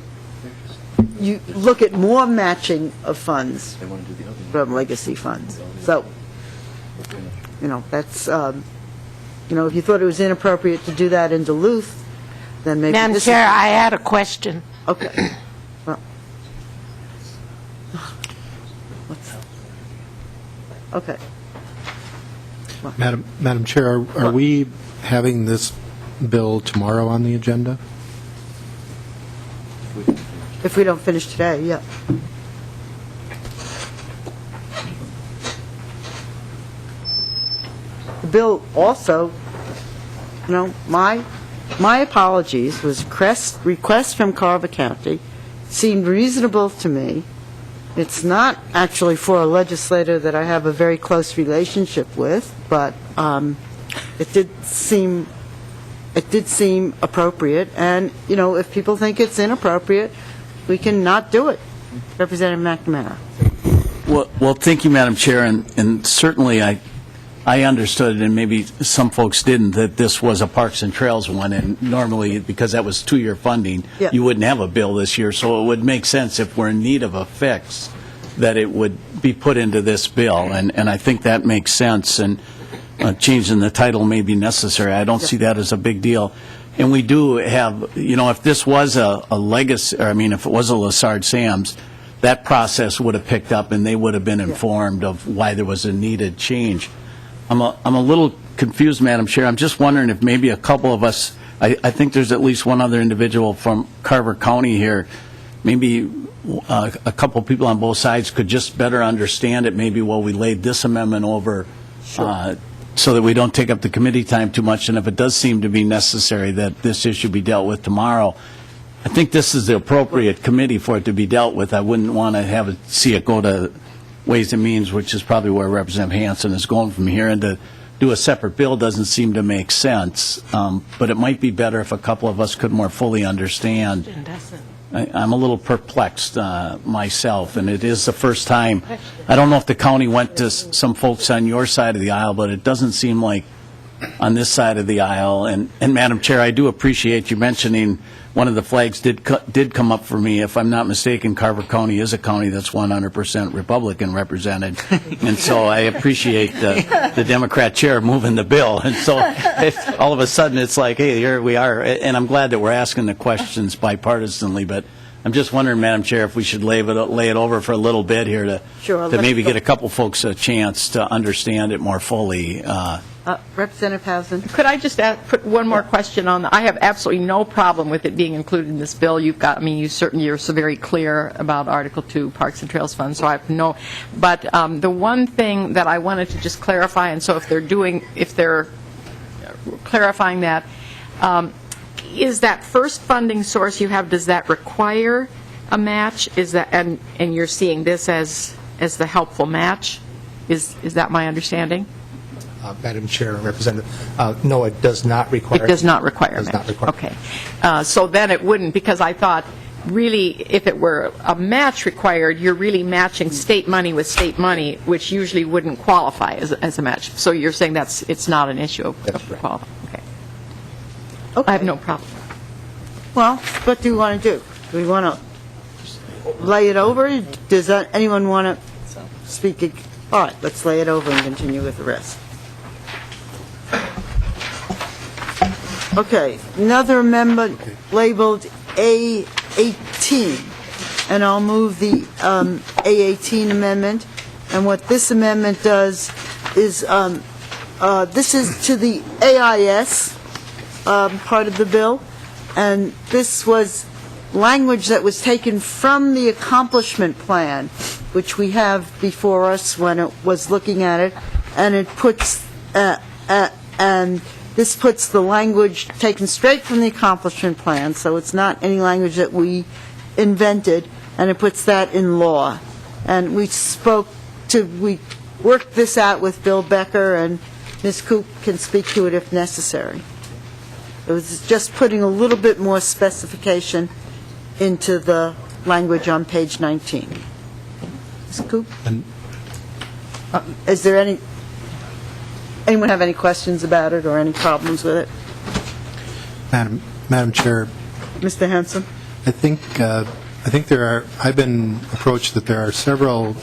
look at more matching of funds from legacy funds. So, that's, if you thought it was inappropriate to do that in Duluth, then maybe Madam Chair, I had a question. Okay. Okay. Madam Chair, are we having this bill tomorrow on the agenda? If we don't finish today, yeah. The bill also, my apologies, was request from Carver County, seemed reasonable to me. It's not actually for a legislator that I have a very close relationship with, but it did seem appropriate, and, if people think it's inappropriate, we can not do it. Representative McNamara. Well, thank you, Madam Chair, and certainly I understood, and maybe some folks didn't, that this was a Parks and Trails one, and normally, because that was two-year funding, Yeah. you wouldn't have a bill this year, so it would make sense if we're in need of a fix that it would be put into this bill, and I think that makes sense, and changing the title may be necessary. I don't see that as a big deal. And we do have, if this was a legacy, or if it was a Lessard Sam's, that process would have picked up and they would have been informed of why there was a needed change. I'm a little confused, Madam Chair. I'm just wondering if maybe a couple of us, I think there's at least one other individual from Carver County here, maybe a couple people on both sides could just better understand it, maybe while we laid this amendment over, so that we don't take up the committee time too much, and if it does seem to be necessary that this issue be dealt with tomorrow, I think this is the appropriate committee for it to be dealt with. I wouldn't want to see it go to Ways and Means, which is probably where Representative Hansen is going from here, and to do a separate bill doesn't seem to make sense. But it might be better if a couple of us could more fully understand. I'm a little perplexed myself, and it is the first time. I don't know if the county went to some folks on your side of the aisle, but it doesn't seem like on this side of the aisle. And Madam Chair, I do appreciate you mentioning one of the flags did come up for me. If I'm not mistaken, Carver County is a county that's 100% Republican represented, and so I appreciate the Democrat chair moving the bill. And so all of a sudden it's like, hey, here we are, and I'm glad that we're asking the questions bipartisanly, but I'm just wondering, Madam Chair, if we should lay it over for a little bit here to maybe get a couple folks a chance to understand it more fully. Representative Hansen. Could I just put one more question on? I have absolutely no problem with it being included in this bill. You're so very clear about Article 2, Parks and Trails Fund, so I have no. But the one thing that I wanted to just clarify, and so if they're clarifying that, is that first funding source you have, does that require a match? Is that, and you're seeing this as the helpful match? Is that my understanding? Madam Chair and Representative, no, it does not require. It does not require. It does not require. Okay. So then it wouldn't, because I thought really if it were a match required, you're really matching state money with state money, which usually wouldn't qualify as a match. So you're saying it's not an issue of qualifying. Okay. I have no problem. Well, what do we want to do? Do we want to lay it over? Does anyone want to speak? All right, let's lay it over and continue with the rest. Okay, another amendment labeled A18, and I'll move the A18 amendment. And what this amendment does is, this is to the AIS part of the bill, and this was language that was taken from the accomplishment plan, which we have before us when it was looking at it, and it puts and this puts the language taken straight from the accomplishment plan, so it's not any language that we invented, and it puts that in law. And we worked this out with Bill Becker, and Ms. Coop can speak to it if necessary. It was just putting a little bit more specification into the language on page 19. Ms. Coop? Is there anyone have any questions about it or any problems with it? Madam Chair, Mr. Hansen? I think there are. I've been approached that there are several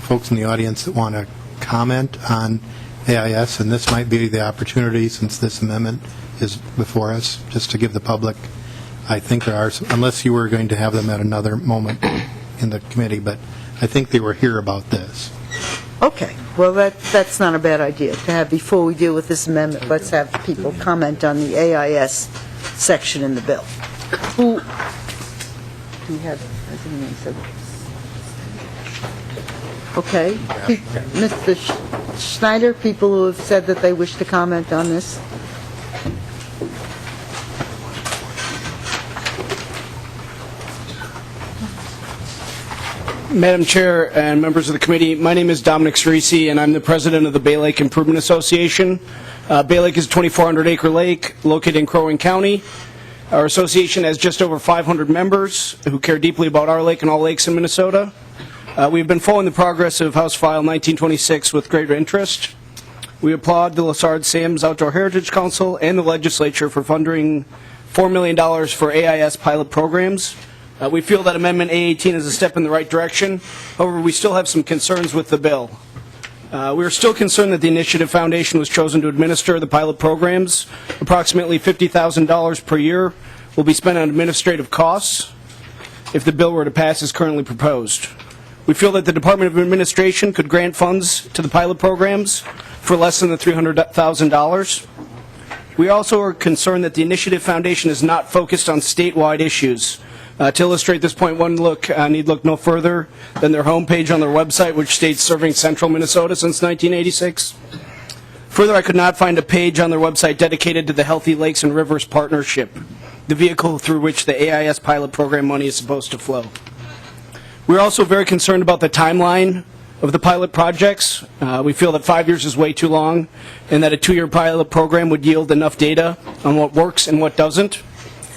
folks in the audience that want to comment on AIS, and this might be the opportunity, since this amendment is before us, just to give the public. I think there are, unless you were going to have them at another moment in the committee, but I think they were here about this. Okay. Well, that's not a bad idea to have before we deal with this amendment. Let's have people comment on the AIS section in the bill. Who had, I think he said. Okay. Mr. Schneider, people who have said that they wish to comment on this. Madam Chair and members of the committee, my name is Dominic Cerisi, and I'm the president of the Bay Lake Improvement Association. Bay Lake is a 2,400-acre lake located in Crow Wing County. Our association has just over 500 members who care deeply about our lake and all lakes in Minnesota. We've been following the progress of House File 1926 with great interest. We applaud the Lessard-Sams Outdoor Heritage Council and the legislature for funding $4 million for AIS pilot programs. We feel that Amendment A18 is a step in the right direction. However, we still have some concerns with the bill. We are still concerned that the Initiative Foundation was chosen to administer the pilot programs. Approximately $50,000 per year will be spent on administrative costs if the bill were to pass as currently proposed. We feel that the Department of Administration could grant funds to the pilot programs for less than the $300,000. We also are concerned that the Initiative Foundation is not focused on statewide issues. To illustrate this point, one need look no further than their homepage on their website, which states serving central Minnesota since 1986. Further, I could not find a page on their website dedicated to the Healthy Lakes and Rivers Partnership, the vehicle through which the AIS pilot program money is supposed to flow. We're also very concerned about the timeline of the pilot projects. We feel that 5 years is way too long, and that a 2-year pilot program would yield enough data on what works and what doesn't.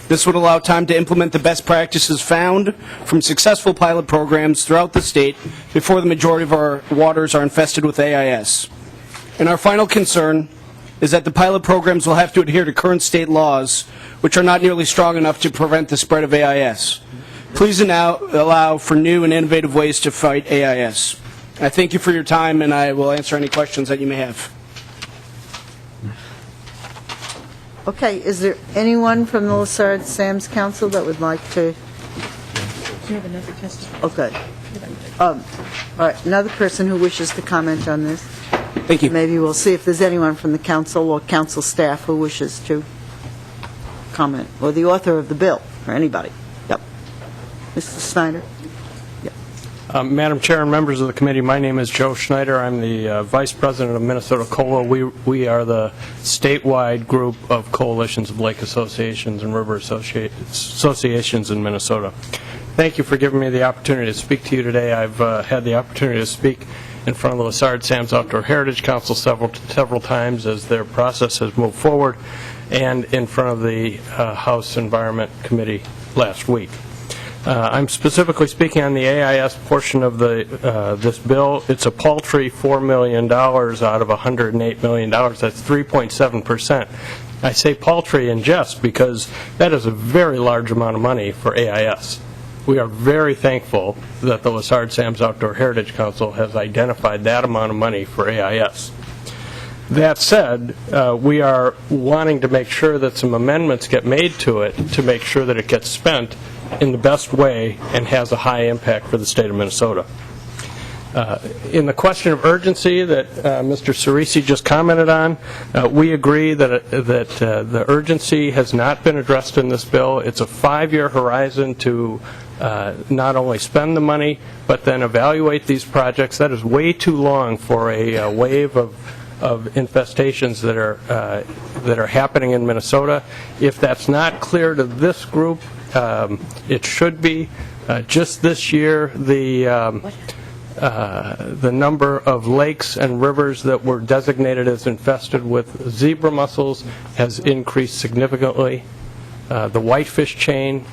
This would allow time to implement the best practices found from successful pilot programs throughout the state before the majority of our waters are infested with AIS. And our final concern is that the pilot programs will have to adhere to current state laws, which are not nearly strong enough to prevent the spread of AIS. Please now allow for new and innovative ways to fight AIS. I thank you for your time, and I will answer any questions that you may have. Okay, is there anyone from the Lessard Sam's Council that would like to? Do you have another testimony? Okay. All right, another person who wishes to comment on this. Thank you. Maybe we'll see if there's anyone from the council or council staff who wishes to comment, or the author of the bill, or anybody. Yep. Mr. Snyder? Madam Chair and members of the committee, my name is Joe Schneider. I'm the Vice President of Minnesota COLA. We are the statewide group of coalitions of lake associations and river associations in Minnesota. Thank you for giving me the opportunity to speak to you today. I've had the opportunity to speak in front of the Lessard Sam's Outdoor Heritage Council several times as their process has moved forward, and in front of the House Environment Committee last week. I'm specifically speaking on the AIS portion of this bill. It's a paltry $4 million out of $108 million. That's 3.7%. I say paltry in jest because that is a very large amount of money for AIS. We are very thankful that the Lessard Sam's Outdoor Heritage Council has identified that amount of money for AIS. That said, we are wanting to make sure that some amendments get made to it to make sure that it gets spent in the best way and has a high impact for the state of Minnesota. In the question of urgency that Mr. Cerisi just commented on, we agree that the urgency has not been addressed in this bill. It's a 5-year horizon to not only spend the money, but then evaluate these projects. That is way too long for a wave of infestations that are happening in Minnesota. If that's not clear to this group, it should be. Just this year, the number of lakes and rivers that were designated as infested with zebra mussels has increased significantly. The whitefish chain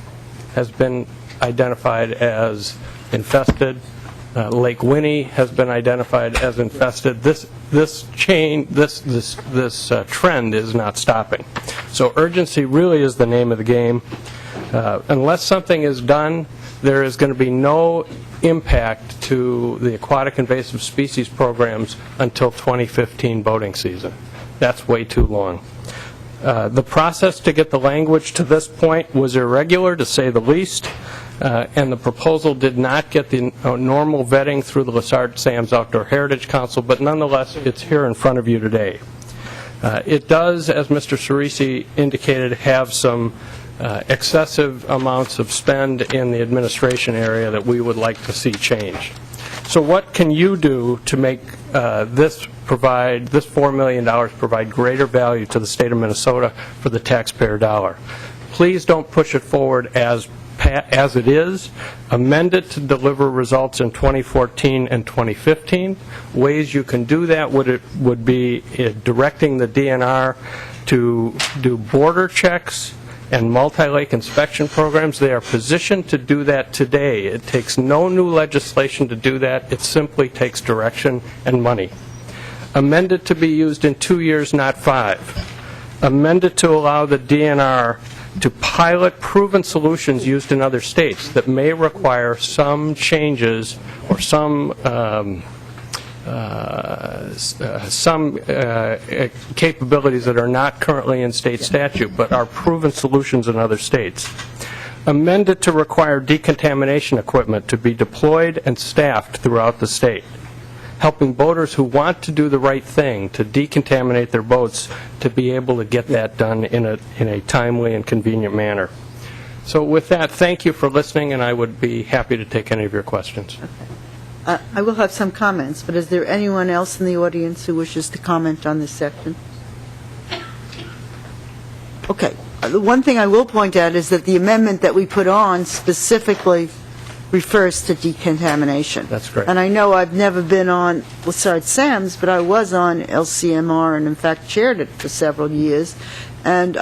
has been identified as infested. Lake Winnie has been identified as infested. This trend is not stopping. So urgency really is the name of the game. Unless something is done, there is going to be no impact to the aquatic invasive species programs until 2015 boating season. That's way too long. The process to get the language to this point was irregular, to say the least, and the proposal did not get the normal vetting through the Lessard Sam's Outdoor Heritage Council, but nonetheless, it's here in front of you today. It does, as Mr. Cerisi indicated, have some excessive amounts of spend in the administration area that we would like to see change. So what can you do to make this $4 million provide greater value to the state of Minnesota for the taxpayer dollar? Please don't push it forward as it is. Amend it to deliver results in 2014 and 2015. Ways you can do that would be directing the DNR to do border checks and multi-lake inspection programs. They are positioned to do that today. It takes no new legislation to do that. It simply takes direction and money. Amend it to be used in 2 years, not 5. Amend it to allow the DNR to pilot proven solutions used in other states that may require some changes or some capabilities that are not currently in state statute but are proven solutions in other states. Amend it to require decontamination equipment to be deployed and staffed throughout the state. helping boaters who want to do the right thing, to decontaminate their boats, to be able to get that done in a timely and convenient manner. So with that, thank you for listening, and I would be happy to take any of your questions. I will have some comments, but is there anyone else in the audience who wishes to comment on this section? Okay. The one thing I will point out is that the amendment that we put on specifically refers to decontamination. That's great. And I know I've never been on Lassard Sam's, but I was on LCMR and in fact chaired it for several years. And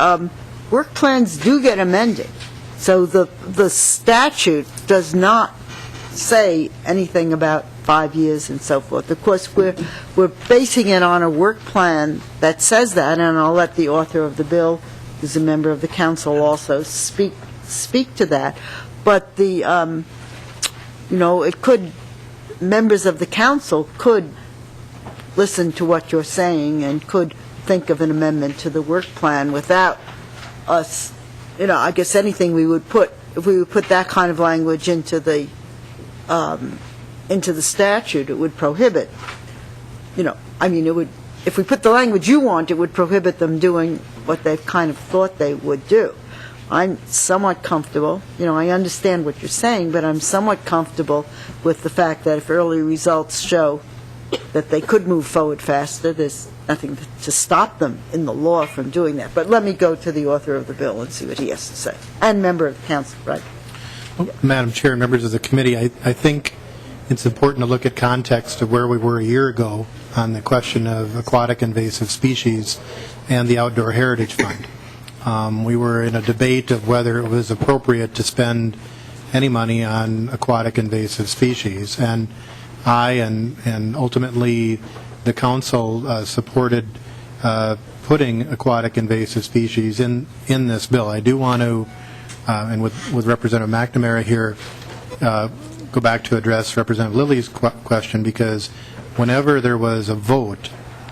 work plans do get amended. So the statute does not say anything about 5 years and so forth. Of course, we're basing it on a work plan that says that, and I'll let the author of the bill, who's a member of the council, also speak to that. But the it could, members of the council could listen to what you're saying and could think of an amendment to the work plan without us, I guess anything we would put, if we would put that kind of language into the statute, it would prohibit, it would, if we put the language you want, it would prohibit them doing what they've kind of thought they would do. I'm somewhat comfortable, I understand what you're saying, but I'm somewhat comfortable with the fact that if early results show that they could move forward faster, there's nothing to stop them in the law from doing that. But let me go to the author of the bill and see what he has to say. And member of the council, right? Madam Chair, members of the committee, I think it's important to look at context of where we were a year ago on the question of aquatic invasive species and the Outdoor Heritage Fund. We were in a debate of whether it was appropriate to spend any money on aquatic invasive species, and I and ultimately the council supported putting aquatic invasive species in this bill. I do want to, and with Representative McNamara here, go back to address Representative Lilly's question, because whenever there was a vote,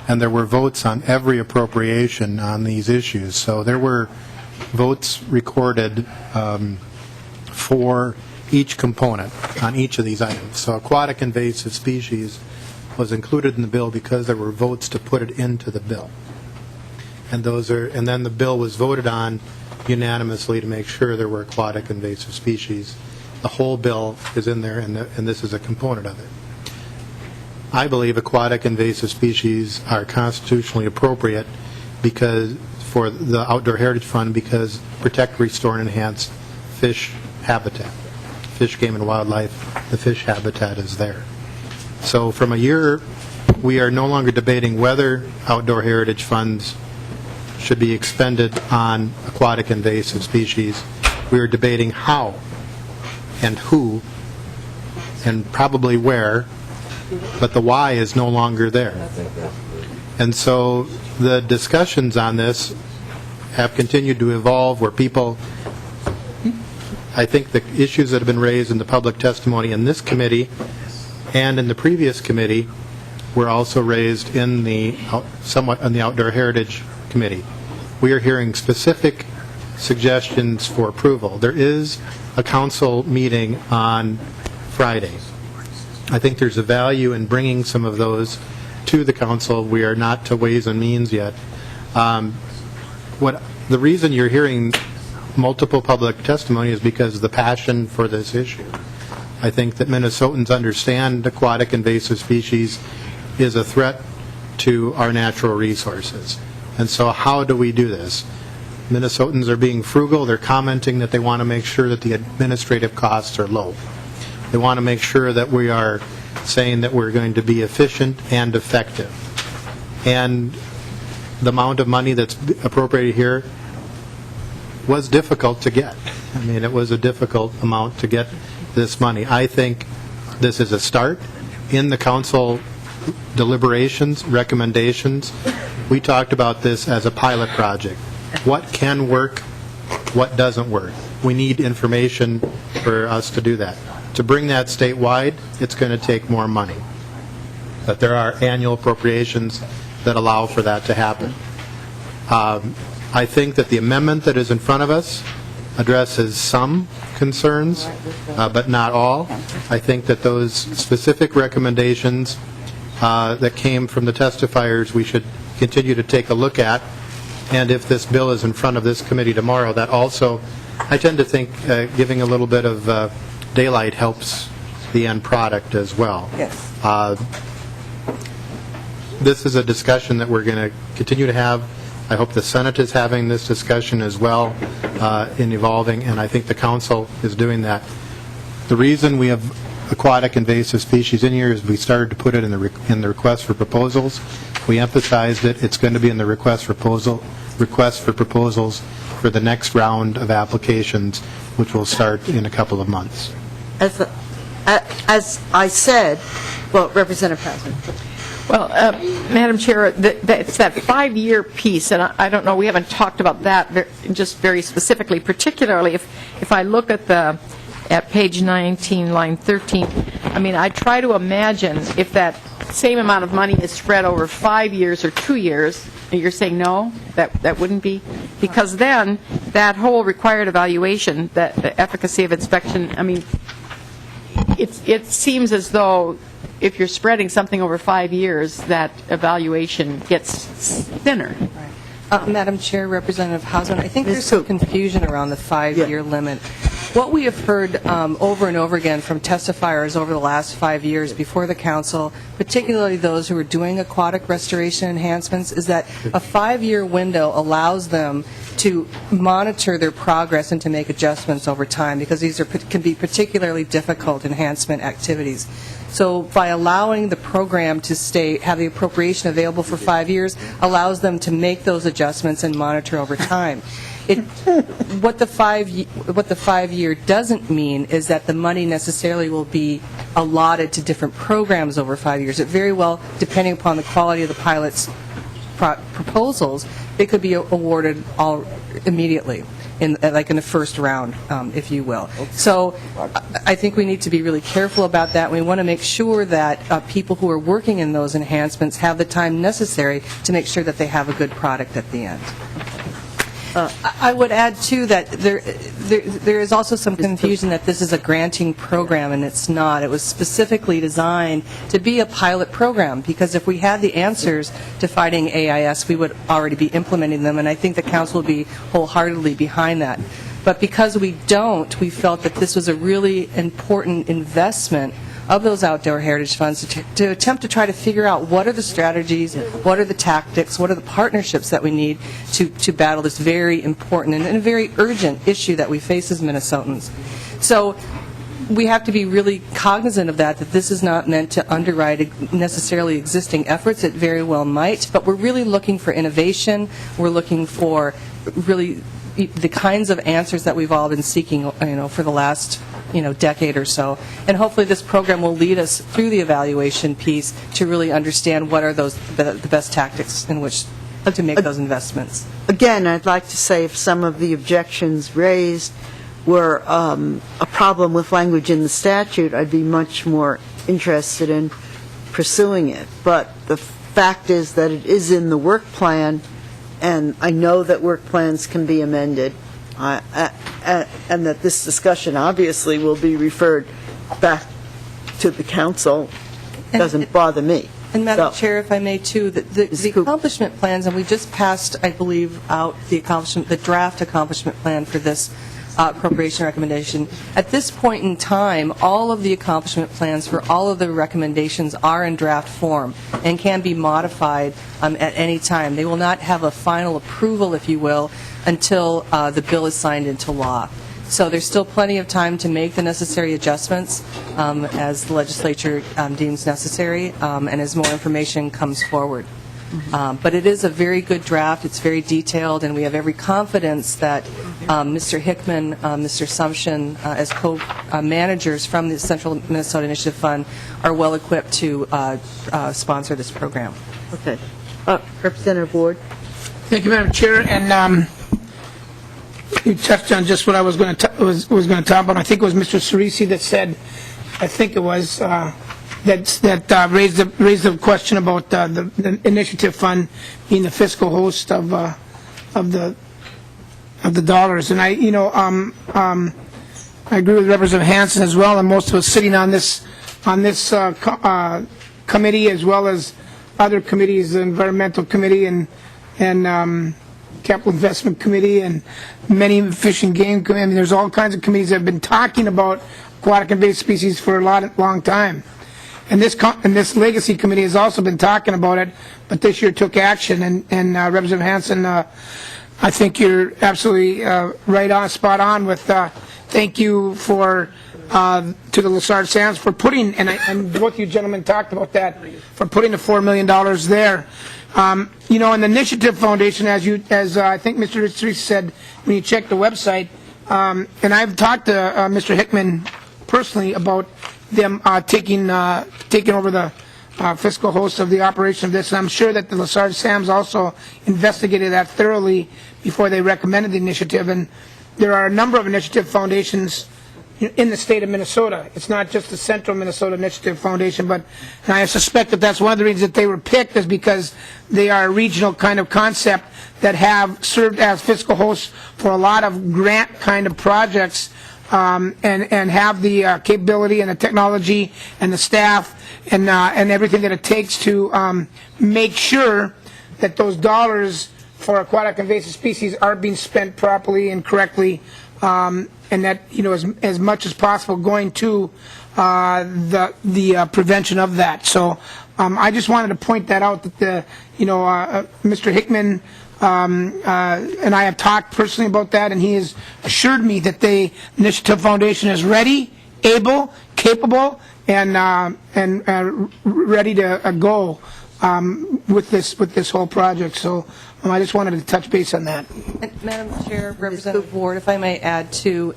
and there were votes on every appropriation on these issues, so there were votes recorded for each component on each of these items. So aquatic invasive species was included in the bill because there were votes to put it into the bill. And then the bill was voted on unanimously to make sure there were aquatic invasive species. The whole bill is in there, and this is a component of it. I believe aquatic invasive species are constitutionally appropriate because for the Outdoor Heritage Fund, because protect, restore, and enhance fish habitat. Fish, game, and wildlife, the fish habitat is there. So from a year, we are no longer debating whether outdoor heritage funds should be expended on aquatic invasive species. We are debating how and who and probably where, but the why is no longer there. And so the discussions on this have continued to evolve where people, I think the issues that have been raised in the public testimony in this committee and in the previous committee were also raised in the somewhat on the Outdoor Heritage Committee. We are hearing specific suggestions for approval. There is a council meeting on Friday. I think there's a value in bringing some of those to the council. We are not to Ways and Means yet. The reason you're hearing multiple public testimony is because of the passion for this issue. I think that Minnesotans understand aquatic invasive species is a threat to our natural resources. And so how do we do this? Minnesotans are being frugal. They're commenting that they want to make sure that the administrative costs are low. They want to make sure that we are saying that we're going to be efficient and effective. And the amount of money that's appropriated here was difficult to get. I mean, it was a difficult amount to get this money. I think this is a start. In the council deliberations, recommendations, we talked about this as a pilot project. What can work? What doesn't work? We need information for us to do that. To bring that statewide, it's going to take more money. But there are annual appropriations that allow for that to happen. I think that the amendment that is in front of us addresses some concerns, but not all. I think that those specific recommendations that came from the testifiers we should continue to take a look at. And if this bill is in front of this committee tomorrow, that also, I tend to think giving a little bit of daylight helps the end product as well. Yes. This is a discussion that we're going to continue to have. I hope the Senate is having this discussion as well in evolving, and I think the Council is doing that. The reason we have aquatic invasive species in here is we started to put it in the request for proposals. We emphasized it. It's going to be in the request for proposals for the next round of applications, which will start in a couple of months. As I said, well, Representative Hansen. Well, Madam Chair, it's that 5-year piece, and I don't know, we haven't talked about that just very specifically, particularly if I look at page 19, line 13, I mean, I try to imagine if that same amount of money is spread over 5 years or 2 years, you're saying no, that wouldn't be? Because then that whole required evaluation, the efficacy of inspection, I mean, it seems as though if you're spreading something over 5 years, that evaluation gets thinner. Madam Chair, Representative Hausen, I think there's some confusion around the 5-year limit. What we have heard over and over again from testifiers over the last 5 years before the Council, particularly those who are doing aquatic restoration enhancements, is that a 5-year window allows them to monitor their progress and to make adjustments over time, because these can be particularly difficult enhancement activities. So by allowing the program to have the appropriation available for 5 years, allows them to make those adjustments and monitor over time. What the 5-year doesn't mean is that the money necessarily will be allotted to different programs over 5 years. It very well, depending upon the quality of the pilot's proposals, it could be awarded all immediately, like in the first round, if you will. So I think we need to be really careful about that. We want to make sure that people who are working in those enhancements have the time necessary to make sure that they have a good product at the end. I would add, too, that there is also some confusion that this is a granting program, and it's not. It was specifically designed to be a pilot program, because if we had the answers to fighting AIS, we would already be implementing them, and I think the Council will be wholeheartedly behind that. But because we don't, we felt that this was a really important investment of those outdoor heritage funds to attempt to try to figure out what are the strategies, what are the tactics, what are the partnerships that we need to battle this very important and a very urgent issue that we face as Minnesotans. So we have to be really cognizant of that this is not meant to underwrite necessarily existing efforts. It very well might, but we're really looking for innovation. We're looking for really the kinds of answers that we've all been seeking, for the last decade or so. And hopefully this program will lead us through the evaluation piece to really understand what are the best tactics in which to make those investments. Again, I'd like to say if some of the objections raised were a problem with language in the statute, I'd be much more interested in pursuing it. But the fact is that it is in the work plan, and I know that work plans can be amended. And that this discussion obviously will be referred back to the Council. It doesn't bother me. And Madam Chair, if I may too, the accomplishment plans, and we just passed, I believe, out the draft accomplishment plan for this appropriation recommendation. At this point in time, all of the accomplishment plans for all of the recommendations are in draft form and can be modified at any time. They will not have a final approval, if you will, until the bill is signed into law. So there's still plenty of time to make the necessary adjustments as the legislature deems necessary and as more information comes forward. But it is a very good draft. It's very detailed, and we have every confidence that Mr. Hickman, Mr. Sumption, as co-managers from the Central Minnesota Initiative Fund, are well equipped to sponsor this program. Okay. Representative Ward. Thank you, Madam Chair. And you touched on just what I was going to talk about. I think it was Mr. Cerisi that said, I think it was that raised the question about the initiative fund being the fiscal host of the dollars. And I agree with Representative Hansen as well, and most of us sitting on this committee as well as other committees, the Environmental Committee and Capital Investment Committee and many Fish and Game Committee. I mean, there's all kinds of committees that have been talking about aquatic invasive species for a long time. And this Legacy Committee has also been talking about it, but this year took action. And Representative Hansen, I think you're absolutely right on, spot on with thank you to the Lessard Sands for putting, and both you gentlemen talked about that, for putting the $4 million there. You know, and the Initiative Foundation, as I think Mr. Street said, when you check the website, and I've talked to Mr. Hickman personally about them taking over the fiscal host of the operation of this, and I'm sure that the Lessard Sands also investigated that thoroughly before they recommended the initiative. And there are a number of initiative foundations in the state of Minnesota. It's not just the Central Minnesota Initiative Foundation, but I suspect that that's one of the reasons that they were picked, is because they are a regional kind of concept that have served as fiscal hosts for a lot of grant kind of projects, and have the capability and the technology and the staff and everything that it takes to make sure that those dollars for aquatic invasive species are being spent properly and correctly, and that, you know, as much as possible going to the prevention of that. So I just wanted to point that out, that Mr. Hickman and I have talked personally about that, and he has assured me that the Initiative Foundation is ready, able, capable, and ready to go with this whole project. So I just wanted to touch base on that. And Madam Chair, Representative Ward, if I may add too,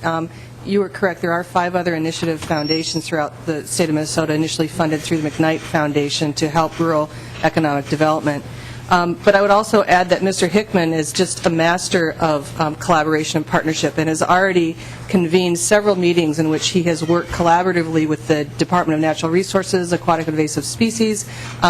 you were correct. There are 5 other initiative foundations throughout the state of Minnesota, initially funded through the McKnight Foundation to help rural economic development. But I would also add that Mr. Hickman is just a master of collaboration and partnership, and has already convened several meetings in which he has worked collaboratively with the Department of Natural Resources, Aquatic Invasive Species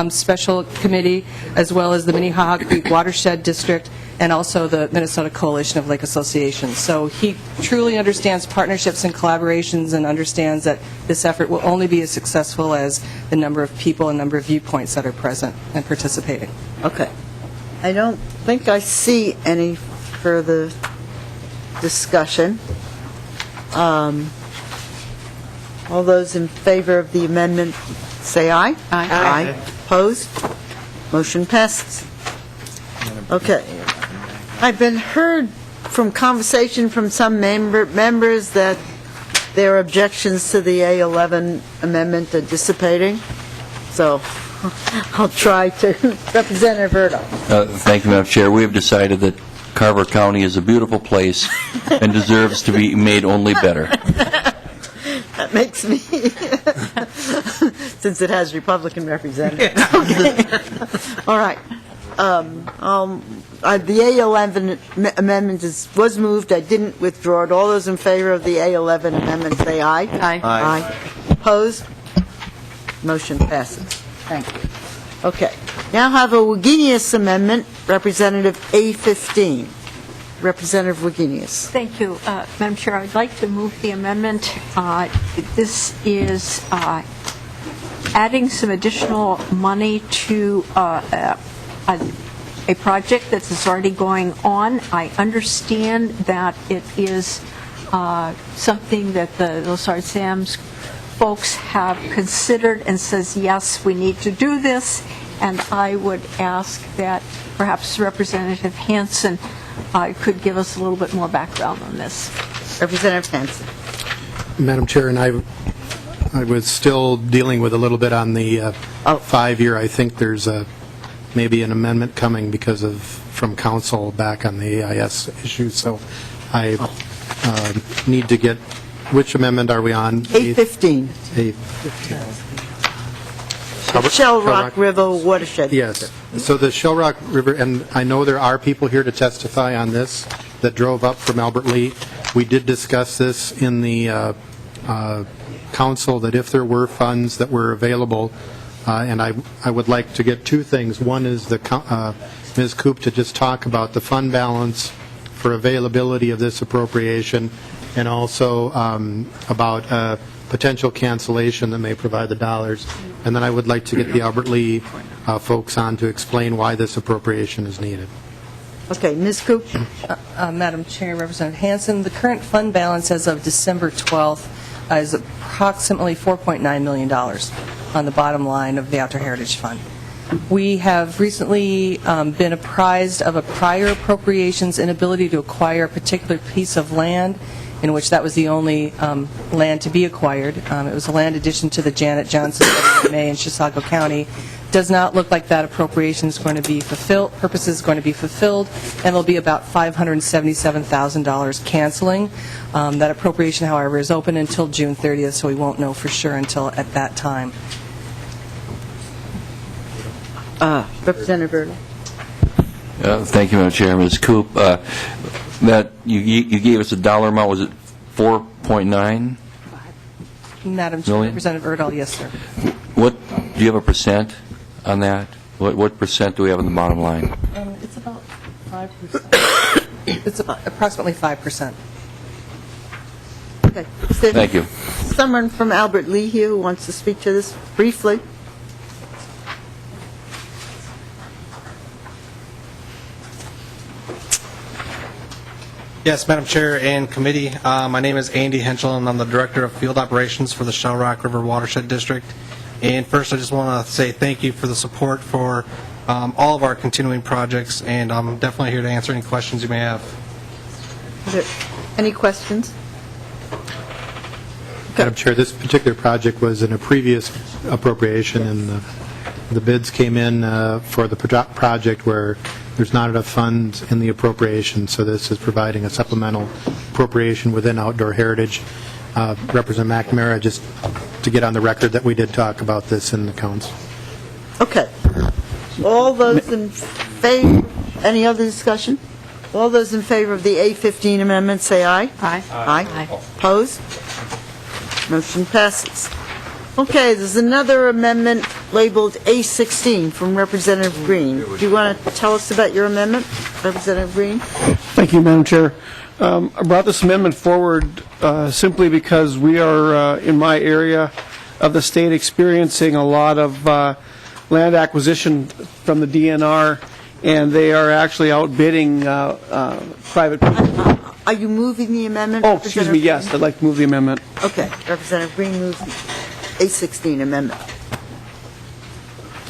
Special Committee, as well as the Minnehaha Creek Watershed District, and also the Minnesota Coalition of Lake Associations. So he truly understands partnerships and collaborations, and understands that this effort will only be as successful as the number of people and number of viewpoints that are present and participating. Okay. I don't think I see any further discussion. All those in favor of the amendment, say aye. Aye. Aye. Opposed? Motion passes. Okay. I've been heard from conversation from some members that their objections to the A11 amendment are dissipating. So I'll try to. Representative Erdahl. Thank you, Madam Chair. We have decided that Carver County is a beautiful place and deserves to be made only better. That makes me, since it has Republican representatives. Okay. All right. The A11 amendment was moved. I didn't withdraw it. All those in favor of the A11 amendment say aye. Aye. Aye. Opposed? Motion passes. Thank you. Okay. Now have a Wagenius amendment, Representative A15. Representative Wagenius. Thank you, Madam Chair. I'd like to move the amendment. This is adding some additional money to a project that is already going on. I understand that it is something that the Lessard Sands folks have considered and says, yes, we need to do this, and I would ask that perhaps Representative Hansen could give us a little bit more background on this. Representative Hansen. Madam Chair, and I was still dealing with a little bit on the 5-year. I think there's maybe an amendment coming from council back on the AIS issue, so I need to get, which amendment are we on? A15. Shell Rock River Watershed. Yes. So the Shell Rock River, and I know there are people here to testify on this that drove up from Albert Lee. We did discuss this in the council, that if there were funds that were available, and I would like to get 2 things. One is Ms. Coop to just talk about the fund balance for availability of this appropriation, and also about potential cancellation that may provide the dollars. and then I would like to get the Albert Lee folks on to explain why this appropriation is needed. Okay, Ms. Coop? Madam Chair, Representative Hansen, the current fund balance as of December 12th is approximately $4.9 million on the bottom line of the Outdoor Heritage Fund. We have recently been apprised of a prior appropriation's inability to acquire a particular piece of land, in which that was the only land to be acquired. It was a land addition to the Janet Johnson May in Chisago County. Does not look like that appropriation is going to be fulfilled, purpose is going to be fulfilled, and there'll be about $577,000 canceling. That appropriation, however, is open until June 30th, so we won't know for sure until at that time. Representative Erdl. Thank you, Madam Chair. Ms. Coop, that you gave us a dollar amount, was it 4.9? Madam Chair, Million? Representative Erdl, yes, sir. What, do you have a percent on that? What percent do we have on the bottom line? It's about 5%. It's about approximately 5%. Okay. Is there Thank you. someone from Albert Lee here who wants to speak to this briefly? Yes, Madam Chair and Committee, my name is Andy Henschel, and I'm the Director of Field Operations for the Shell Rock River Watershed District. And first, I just want to say thank you for the support for all of our continuing projects, and I'm definitely here to answer any questions you may have. Is there any questions? Madam Chair, this particular project was in a previous appropriation, and the bids came in for the project where there's not enough funds in the appropriation, so this is providing a supplemental appropriation within outdoor heritage. Representative McNamara, just to get on the record that we did talk about this in the council. Okay. All those in favor, any other discussion? All those in favor of the A15 amendment, say aye. Aye. Aye. Opposed? Motion passes. Okay, there's another amendment labeled A16 from Representative Green. Do you want to tell us about your amendment, Representative Green? Thank you, Madam Chair. I brought this amendment forward simply because we are, in my area of the state, experiencing a lot of land acquisition from the DNR, and they are actually outbidding private people. Are you moving the amendment? Oh, excuse me, yes, I'd like to move the amendment. Okay, Representative Green moves the A16 amendment.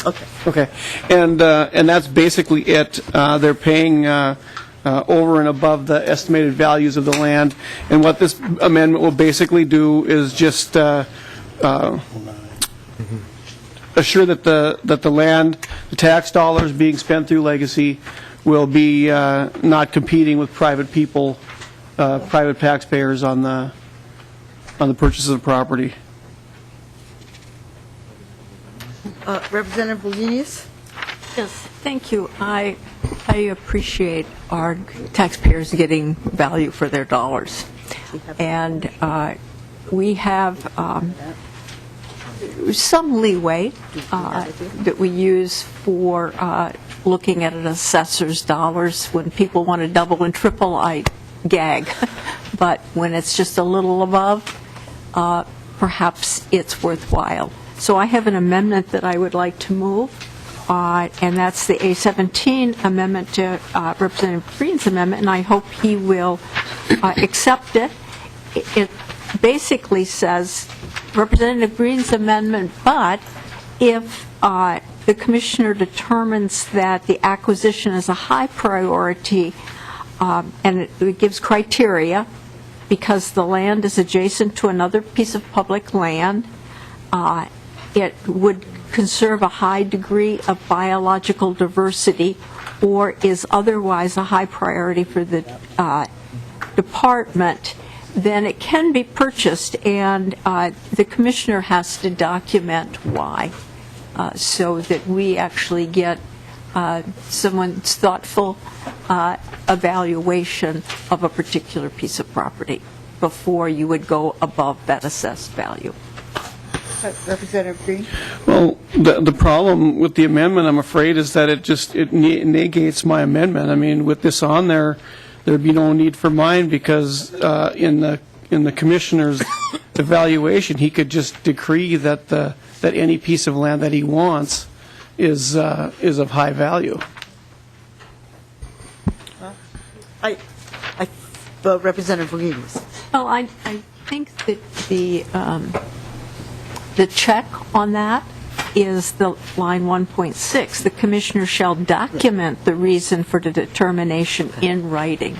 Okay. Okay, and that's basically it. They're paying over and above the estimated values of the land, and what this amendment will basically do is just assure that the land, the tax dollars being spent through Legacy, will be not competing with private people, private taxpayers on the purchase of the property. Representative Wallenius? Yes, thank you. I appreciate our taxpayers getting value for their dollars. And we have some leeway that we use for looking at an assessor's dollars. When people want to double and triple, I gag. But when it's just a little above, perhaps it's worthwhile. So I have an amendment that I would like to move, and that's the A17 amendment to Representative Green's amendment, and I hope he will accept it. It basically says Representative Green's amendment, but if the commissioner determines that the acquisition is a high priority, and it gives criteria, because the land is adjacent to another piece of public land, it would conserve a high degree of biological diversity, or is otherwise a high priority for the department, then it can be purchased, and the commissioner has to document why, so that we actually get someone's thoughtful evaluation of a particular piece of property before you would go above that assessed value. Representative Green? Well, the problem with the amendment, I'm afraid, is that it negates my amendment. I mean, with this on there, there'd be no need for mine, because in the commissioner's the valuation, he could just decree that that any piece of land that he wants is of high value. Representative Wagenius. Well, I think that the check on that is the line 1.6. The commissioner shall document the reason for the determination in writing.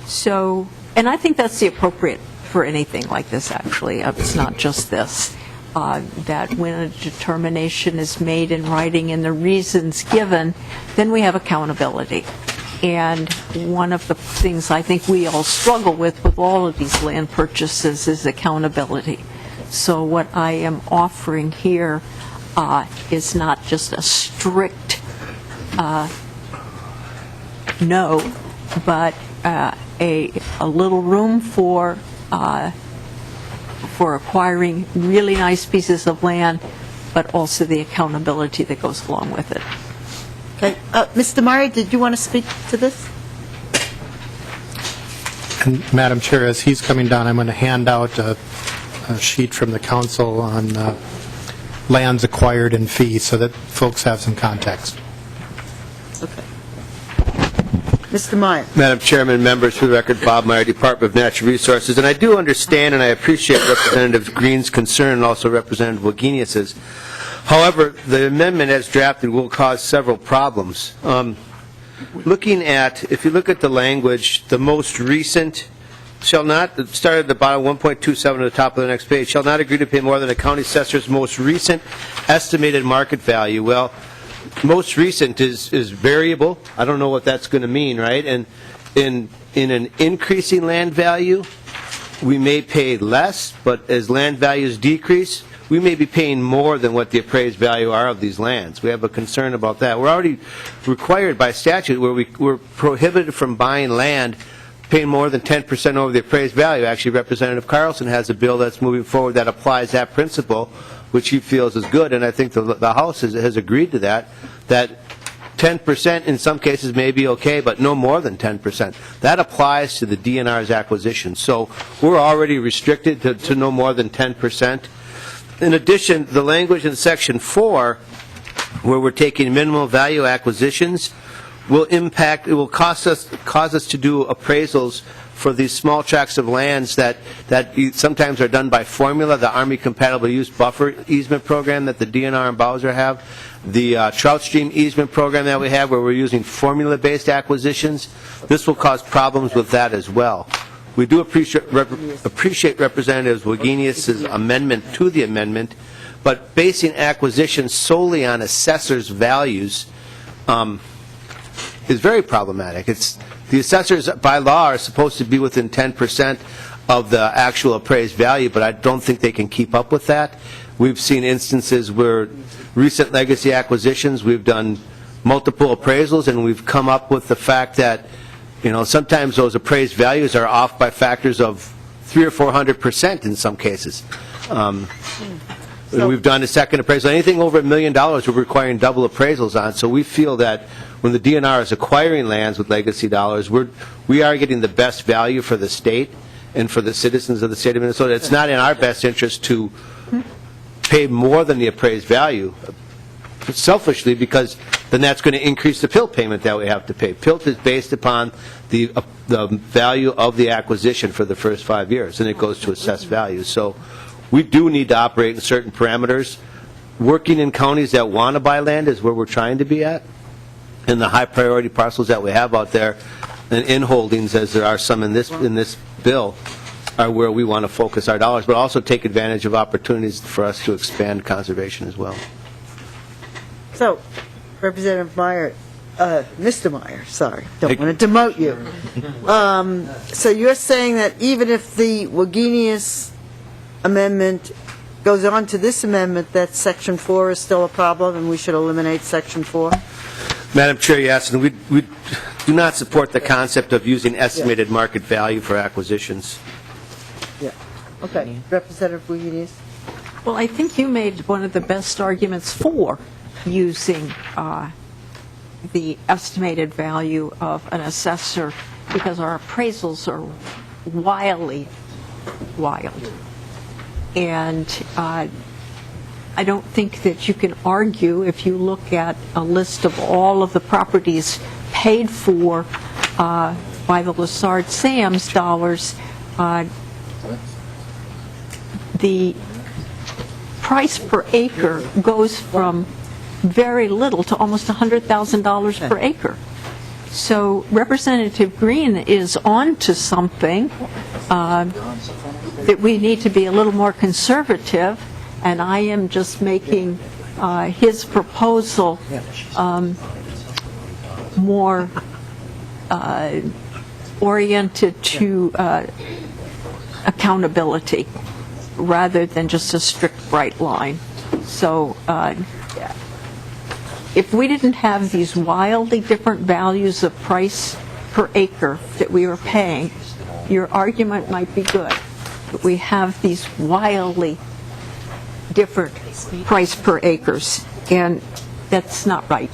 So, and I think that's the appropriate for anything like this, actually. It's not just this. That when a determination is made in writing and the reasons given, then we have accountability. And one of the things I think we all struggle with all of these land purchases is accountability. So what I am offering here is not just a strict no, but a little room for acquiring really nice pieces of land, but also the accountability that goes along with it. Okay. Mr. Murray, did you want to speak to this? And Madam Chair, as he's coming down, I'm going to hand out a sheet from the council on lands acquired in fee so that folks have some context. Okay. Mr. Meyer. Madam Chairman, members, for the record, Bob Meyer, Department of Natural Resources. And I do understand and I appreciate Representative Green's concern and also Representative Wagenius's. However, the amendment as drafted will cause several problems. Looking at, if you look at the language, the most recent shall not, start at the bottom, 1.27 at the top of the next page, shall not agree to pay more than the county assessor's most recent estimated market value. Well, most recent is variable. I don't know what that's going to mean, right? And in an increasing land value, we may pay less, but as land values decrease, we may be paying more than what the appraised value are of these lands. We have a concern about that. We're already required by statute where we're prohibited from buying land paying more than 10% over the appraised value. Actually, Representative Carlson has a bill that's moving forward that applies that principle, which he feels is good, and I think the House has agreed to that 10% in some cases may be okay, but no more than 10%. That applies to the DNR's acquisition. So we're already restricted to no more than 10%. In addition, the language in Section 4, where we're taking minimum value acquisitions, will cause us to do appraisals for these small tracts of lands that sometimes are done by formula, the Army Compatible Use Buffer Easement Program that the DNR and Bowser have, the Trout Stream Easement Program that we have where we're using formula-based acquisitions. This will cause problems with that as well. We do appreciate Representative Wagenius' amendment to the amendment, but basing acquisitions solely on assessors' values is very problematic. The assessors, by law, are supposed to be within 10% of the actual appraised value, but I don't think they can keep up with that. We've seen instances where recent legacy acquisitions, we've done multiple appraisals, and we've come up with the fact that sometimes those appraised values are off by factors of 300 or 400% in some cases. We've done a second appraisal. Anything over $1 million, we're requiring double appraisals on. So we feel that when the DNR is acquiring lands with legacy dollars, we are getting the best value for the state and for the citizens of the state of Minnesota. It's not in our best interest to pay more than the appraised value, selfishly, because then that's going to increase the PILT payment that we have to pay. PILT is based upon the value of the acquisition for the first 5 years, and it goes to assessed value. So we do need to operate in certain parameters. Working in counties that want to buy land is where we're trying to be at, and the high priority parcels that we have out there, and in holdings, as there are some in this bill, are where we want to focus our dollars, but also take advantage of opportunities for us to expand conservation as well. So, Representative Meyer, Mr. Meyer, sorry, don't want to demote you. So you're saying that even if the Wagenius amendment goes on to this amendment, that Section 4 is still a problem and we should eliminate Section 4? Madam Chair, yes, and we do not support the concept of using estimated market value for acquisitions. Yeah. Okay. Representative Wagenius? Well, I think you made one of the best arguments for using the estimated value of an assessor, because our appraisals are wildly wild. And I don't think that you can argue, if you look at a list of all of the properties paid for by the Lessard Sams dollars, the price per acre goes from very little to almost $100,000 per acre. So Representative Green is on to something that we need to be a little more conservative, and I am just making his proposal more oriented to accountability rather than just a strict bright line. So if we didn't have these wildly different values of price per acre that we were paying, your argument might be good. But we have these wildly different price per acres, and that's not right.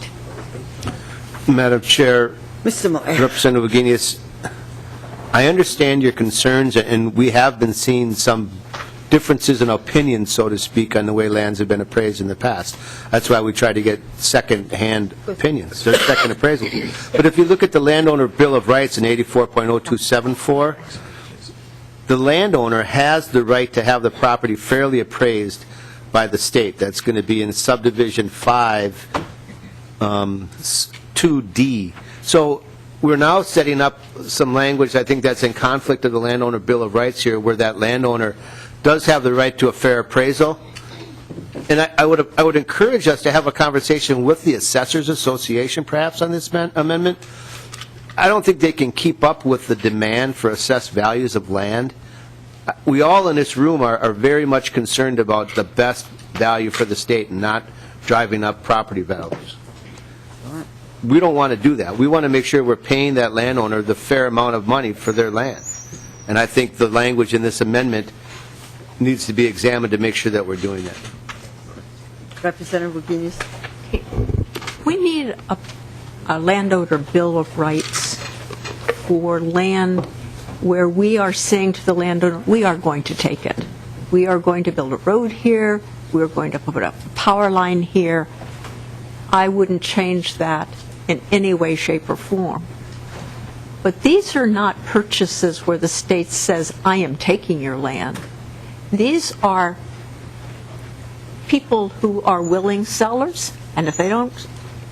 Madam Chair, Mr. Moyer. Representative Wagenius, I understand your concerns, and we have been seeing some differences in opinion, so to speak, on the way lands have been appraised in the past. That's why we try to get second-hand opinions, or second appraisals. But if you look at the landowner Bill of Rights in 84.0274, the landowner has the right to have the property fairly appraised by the state. That's going to be in subdivision 5, 2D. So we're now setting up some language, I think that's in conflict of the landowner Bill of Rights here, where that landowner does have the right to a fair appraisal. And I would encourage us to have a conversation with the Assessors Association, perhaps, on this amendment. I don't think they can keep up with the demand for assessed values of land. We all in this room are very much concerned about the best value for the state and not driving up property values. We don't want to do that. We want to make sure we're paying that landowner the fair amount of money for their land. And I think the language in this amendment needs to be examined to make sure that we're doing that. Representative Wagenius. We need a landowner Bill of Rights for land where we are saying to the landowner, we are going to take it. We are going to build a road here. We are going to put up a power line here. I wouldn't change that in any way, shape, or form. But these are not purchases where the state says, I am taking your land. These are people who are willing sellers, and if they don't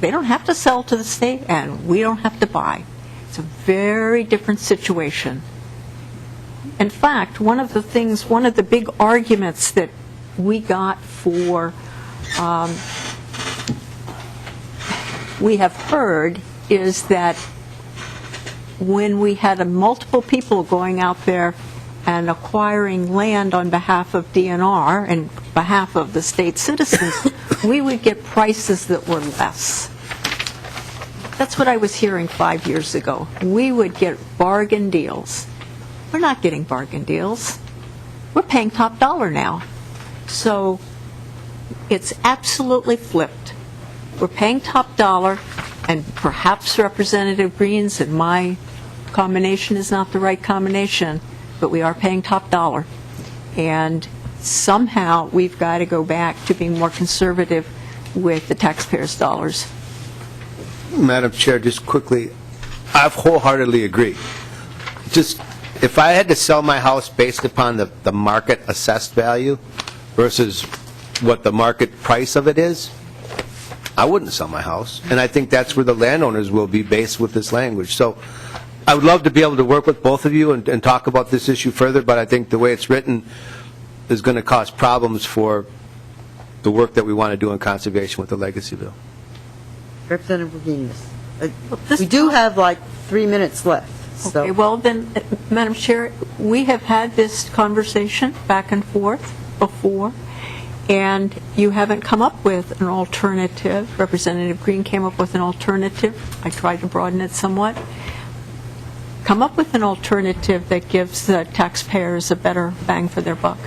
have to sell to the state, and we don't have to buy. It's a very different situation. In fact, one of the big arguments that we got for, we have heard, is that when we had multiple people going out there and acquiring land on behalf of DNR and behalf of the state citizens, we would get prices that were less. That's what I was hearing 5 years ago. We would get bargain deals. We're not getting bargain deals. We're paying top dollar now. So it's absolutely flipped. We're paying top dollar, and perhaps Representative Green's and my combination is not the right combination, but we are paying top dollar. And somehow we've got to go back to being more conservative with the taxpayers' dollars. Madam Chair, just quickly, I wholeheartedly agree. Just, if I had to sell my house based upon the market assessed value versus what the market price of it is, I wouldn't sell my house. And I think that's where the landowners will be based with this language. So I would love to be able to work with both of you and talk about this issue further, but I think the way it's written is going to cause problems for the work that we want to do in conservation with the legacy bill. Representative Wagenius. We do have like 3 minutes left. So. Okay, well then, Madam Chair, we have had this conversation back and forth before, and you haven't come up with an alternative. Representative Green came up with an alternative. I tried to broaden it somewhat. Come up with an alternative that gives the taxpayers a better bang for their buck.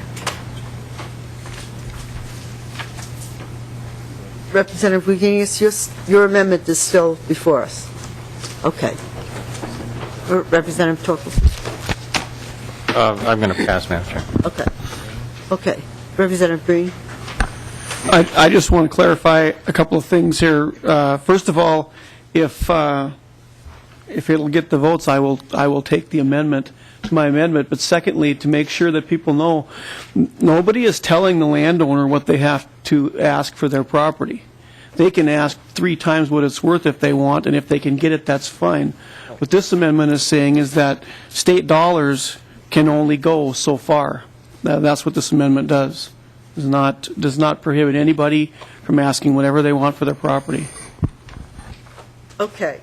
Representative Wagenius, your amendment is still before us. Okay. Representative Torkel. I'm going to pass, Madam Chair. Okay. Okay. Representative Green? I just want to clarify a couple of things here. First of all, if it'll get the votes, I will take the amendment to my amendment. But secondly, to make sure that people know, nobody is telling the landowner what they have to ask for their property. They can ask 3 times what it's worth if they want, and if they can get it, that's fine. What this amendment is saying is that state dollars can only go so far. That's what this amendment does. Does not prohibit anybody from asking whatever they want for their property. Okay.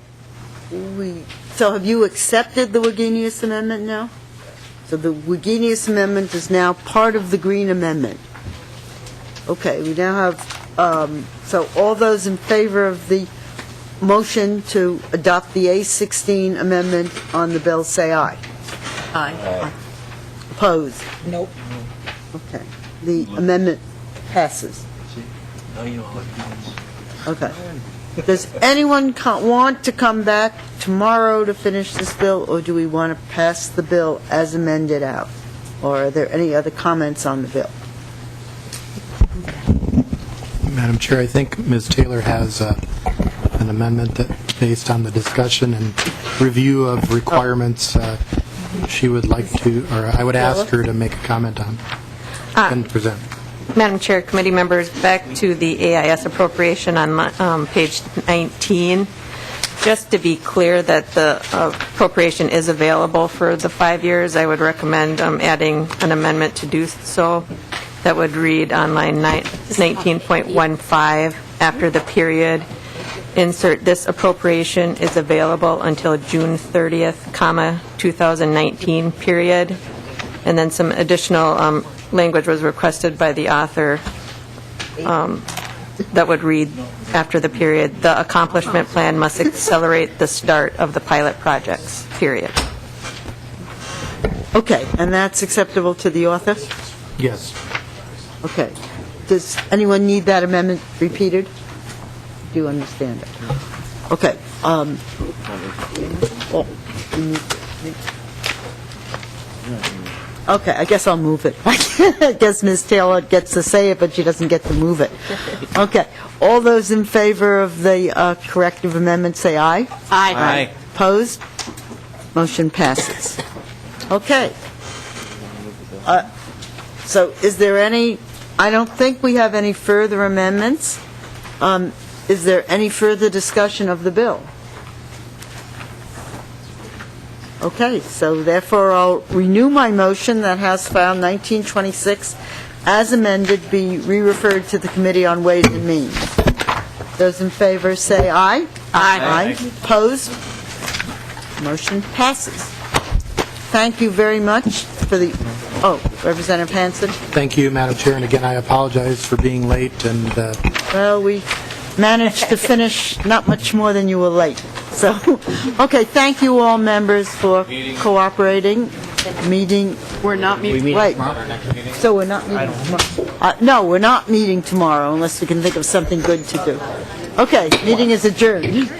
So have you accepted the Wagenius Amendment now? So the Wagenius Amendment is now part of the Green Amendment. Okay, we now have, so all those in favor of the motion to adopt the A16 amendment on the bill, say aye. Aye. Opposed? Nope. Okay. The amendment passes. Okay. Does anyone want to come back tomorrow to finish this bill, or do we want to pass the bill as amended out? Or are there any other comments on the bill? Madam Chair, I think Ms. Taylor has an amendment that, based on the discussion and review of requirements, she would like to, or I would ask her to make a comment on and present. Madam Chair, committee members, back to the AIS appropriation on page 19. Just to be clear that the appropriation is available for the 5 years, I would recommend adding an amendment to do so. That would read on line 19.15, after the period, insert this appropriation is available until June 30th, 2019, period. And then some additional language was requested by the author that would read after the period, the accomplishment plan must accelerate the start of the pilot projects, period. Okay, and that's acceptable to the author? Yes. Okay. Does anyone need that amendment repeated? Do you understand it? Okay. Okay, I guess I'll move it. I guess Ms. Taylor gets to say it, but she doesn't get to move it. Okay. All those in favor of the corrective amendment, say aye. Aye. Aye. Opposed? Motion passes. Okay. So is there any, I don't think we have any further amendments. Is there any further discussion of the bill? Okay, so therefore I'll renew my motion that House File 1926 as amended be re-referred to the Committee on Ways and Means. Those in favor say aye. Aye. Opposed? Motion passes. Thank you very much for the, Representative Hansen. Thank you, Madam Chair, and again, I apologize for being late, and Well, we managed to finish not much more than you were late. So, okay, thank you all members for cooperating. Meeting. We're not meeting. Wait. So we're not meeting tomorrow? No, we're not meeting tomorrow unless we can think of something good to do. Okay, meeting is adjourned.